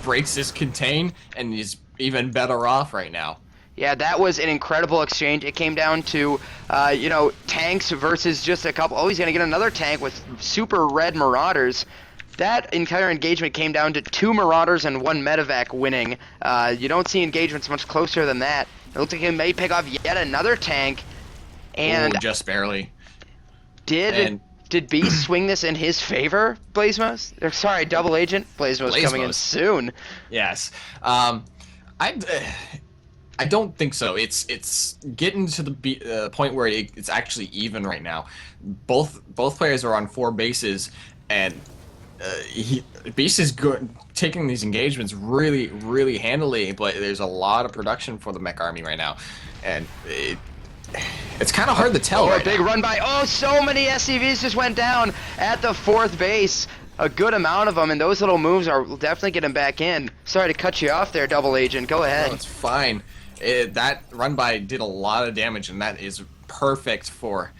A: breaks his contain, and he's even better off right now.
B: Yeah, that was an incredible exchange. It came down to, tanks versus just a couple. Oh, he's going to get another tank with super red Marauders. that entire engagement came down to 2 Marauders and 1 Medevac winning. You don't see engagements much closer than that. It looks like he may pick off yet another tank. And
A: Ooh, just barely.
B: did Beast swing this in his favor, Blazemos? Or, sorry, Double Agent. Blazemos coming in soon.
A: Yes. I don't think so. It's getting to the point where it's actually even right now. Both players are on 4 bases, and Beast is good, taking these engagements really, really handily. But there's a lot of production for the mech army right now, and it's kind of hard to tell.
B: A big run by. Oh, so many SCVs just went down at the 4th base. A good amount of them, and those little moves will definitely get him back in. Sorry to cut you off there, Double Agent. Go ahead.
A: No, it's fine. That run by did a lot of damage, and that is perfect for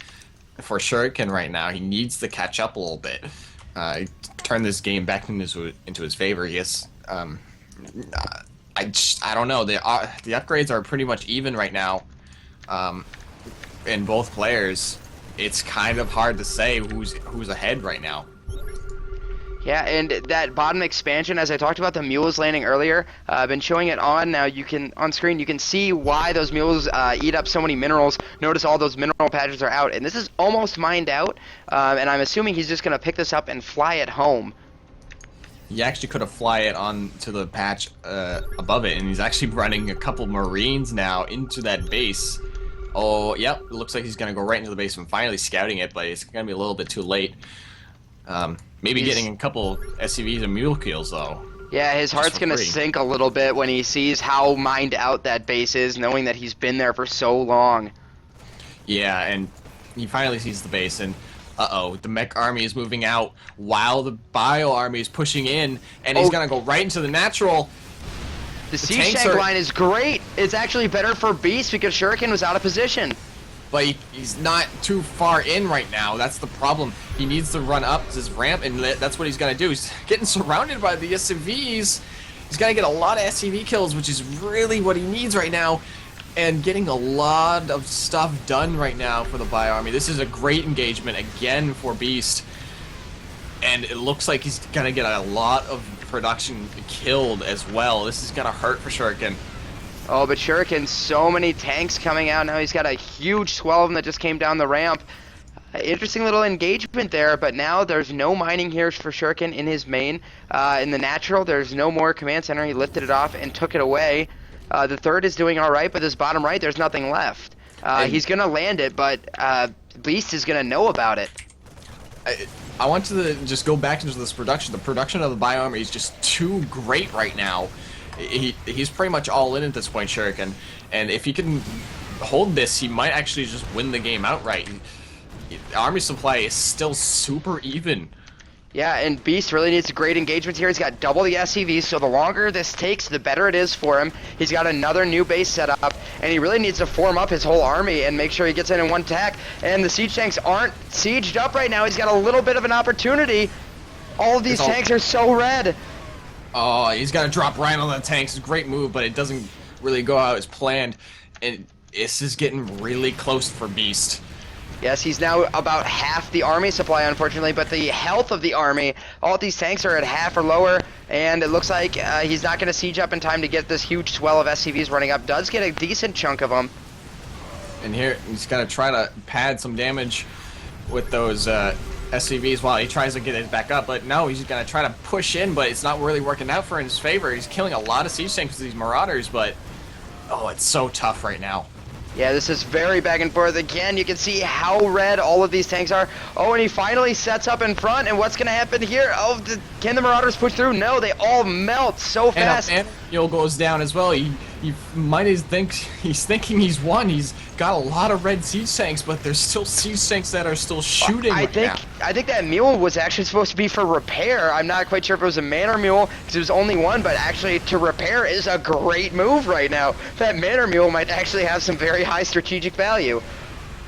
A: Shuriken right now. He needs to catch up a little bit, turn this game back into his favor. Yes, I don't know. The upgrades are pretty much even right now, in both players. It's kind of hard to say who's ahead right now.
B: Yeah, and that bottom expansion, as I talked about the mules landing earlier, I've been showing it on. Now on screen, you can see why those mules eat up so many minerals. Notice all those mineral patches are out, and this is almost mined out, and I'm assuming he's just going to pick this up and fly it home.
A: He actually could have fly it on to the patch above it, and he's actually running a couple Marines now into that base. Oh, yep, it looks like he's going to go right into the base and finally scouting it, but it's going to be a little bit too late. Maybe getting a couple SCVs and mule kills, though.
B: Yeah, his heart's going to sink a little bit when he sees how mined out that base is, knowing that he's been there for so long.
A: Yeah, and he finally sees the base, and uh-oh, the mech army is moving out while the bio army is pushing in, and he's going to go right into the natural.
B: The siege tank line is great. It's actually better for Beast because Shuriken was out of position.
A: But he's not too far in right now. That's the problem. He needs to run up this ramp, and that's what he's going to do. He's getting surrounded by the SCVs. He's got to get a lot of SCV kills, which is really what he needs right now, and getting a lot of stuff done right now for the Bio Army. This is a great engagement again for Beast, and it looks like he's going to get a lot of production killed as well. This is going to hurt for Shuriken.
B: Oh, but Shuriken, so many tanks coming out now. He's got a huge swell of them that just came down the ramp. Interesting little engagement there, but now there's no mining here for Shuriken in his main. In the natural, there's no more command center. He lifted it off and took it away. The 3rd is doing all right, but this bottom right, there's nothing left. He's going to land it, but Beast is going to know about it.
A: I want to just go back into this production. The production of the Bio Army is just too great right now. He's pretty much all in at this point, Shuriken, and if he can hold this, he might actually just win the game outright. Army supply is still super even.
B: Yeah, and Beast really needs a great engagement here. He's got double the SCVs, so the longer this takes, the better it is for him. He's got another new base set up, and he really needs to form up his whole army and make sure he gets in one attack. And the siege tanks aren't sieged up right now. He's got a little bit of an opportunity. All of these tanks are so red.
A: Oh, he's got to drop right on the tanks. It's a great move, but it doesn't really go out as planned. And this is getting really close for Beast.
B: Yes, he's now about half the army supply, unfortunately, but the health of the army, all of these tanks are at half or lower, and it looks like he's not going to siege up in time to get this huge swell of SCVs running up. Does get a decent chunk of them.
A: And here, he's got to try to pad some damage with those SCVs while he tries to get it back up, but no, he's gonna try to push in, but it's not really working out for his favor. He's killing a lot of siege tanks with these Marauders, but oh, it's so tough right now.
B: Yeah, this is very back and forth. Again, you can see how red all of these tanks are. Oh, and he finally sets up in front, and what's gonna happen here? Oh, can the Marauders push through? No, they all melt so fast.
A: And Yule goes down as well. He might think he's thinking he's won. He's got a lot of red siege tanks, but there's still siege tanks that are still shooting
B: I think that mule was actually supposed to be for repair. I'm not quite sure if it was a manor mule, because it was only one, but actually to repair is a great move right now. That manor mule might actually have some very high strategic value.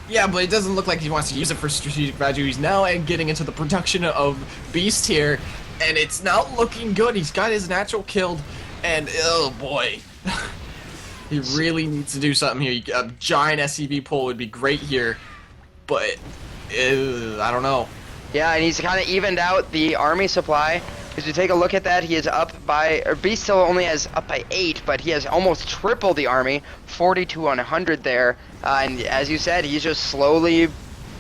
A: Yeah, but it doesn't look like he wants to use it for strategic value. He's now getting into the production of Beast here, and it's not looking good. He's got his natural killed, and oh boy. He really needs to do something here. A giant SCV pull would be great here, but I don't know.
B: Yeah, and he's kind of evened out the army supply. As you take a look at that, he is up by, or Beast still only has up by 8, but he has almost tripled the army, 40 to 100 there. And as you said, he's just slowly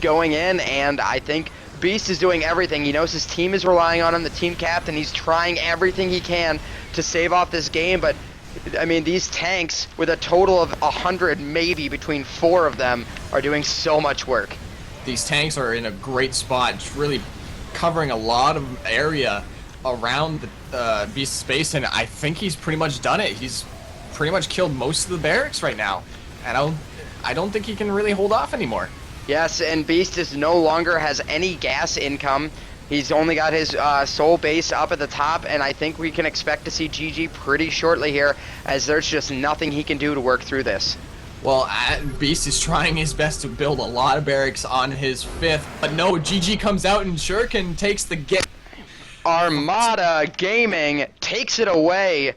B: going in, and I think Beast is doing everything. He knows his team is relying on him, the team captain. He's trying everything he can to save off this game, but I mean, these tanks, with a total of 100 maybe between 4 of them, are doing so much work.
A: These tanks are in a great spot, just really covering a lot of area around the Beast's space, and I think he's pretty much done it. He's pretty much killed most of the barracks right now. I don't think he can really hold off anymore.
B: Yes, and Beast is no longer has any gas income. He's only got his soul base up at the top, and I think we can expect to see GG pretty shortly here, as there's just nothing he can do to work through this.
A: Well, Beast is trying his best to build a lot of barracks on his 5th, but no, GG comes out and Shuriken takes the get.
B: Armada Gaming takes it away.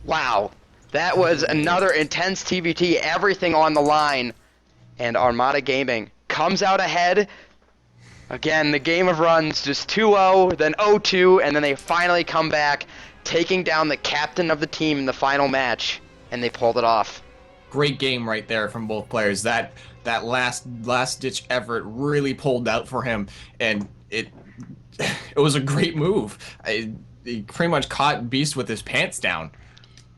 B: Wow, that was another intense TVT, everything on the line. And Armada Gaming comes out ahead. Again, the game of runs, just 2-0, then 0-2, and then they finally come back, taking down the captain of the team in the final match, and they pulled it off.
A: Great game right there from both players. That last ditch effort really pulled out for him, and it was a great move. He pretty much caught Beast with his pants down.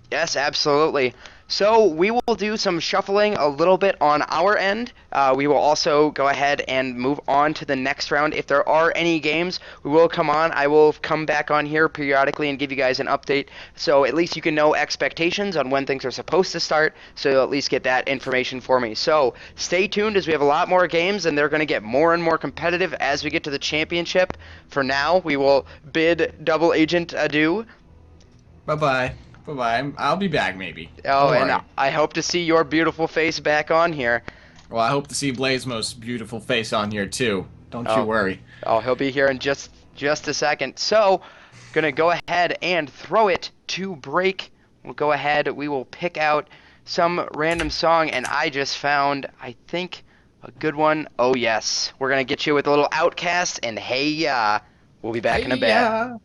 B: Yes, absolutely. So we will do some shuffling a little bit on our end. We will also go ahead and move on to the next round. If there are any games, we will come on. I will come back on here periodically and give you guys an update. So at least you can know expectations on when things are supposed to start. So you'll at least get that information for me. So stay tuned, as we have a lot more games, and they're going to get more and more competitive as we get to the championship. For now, we will bid Double Agent adieu.
A: Bye-bye. Bye-bye. I'll be back maybe.
B: Oh,
A: Don't
B: and
A: worry.
B: I hope to see your beautiful face back on here.
A: Well, I hope to see Blazemo's beautiful face on here too. Don't you worry.
B: Oh, he'll be here in just a second. So, gonna go ahead and throw it to break. We'll go ahead. We will pick out some random song, and I just found, I think, a good one. Oh yes, we're gonna get you with a little Outcast and Hey Ya. We'll be back in a bit.
A: Yeah.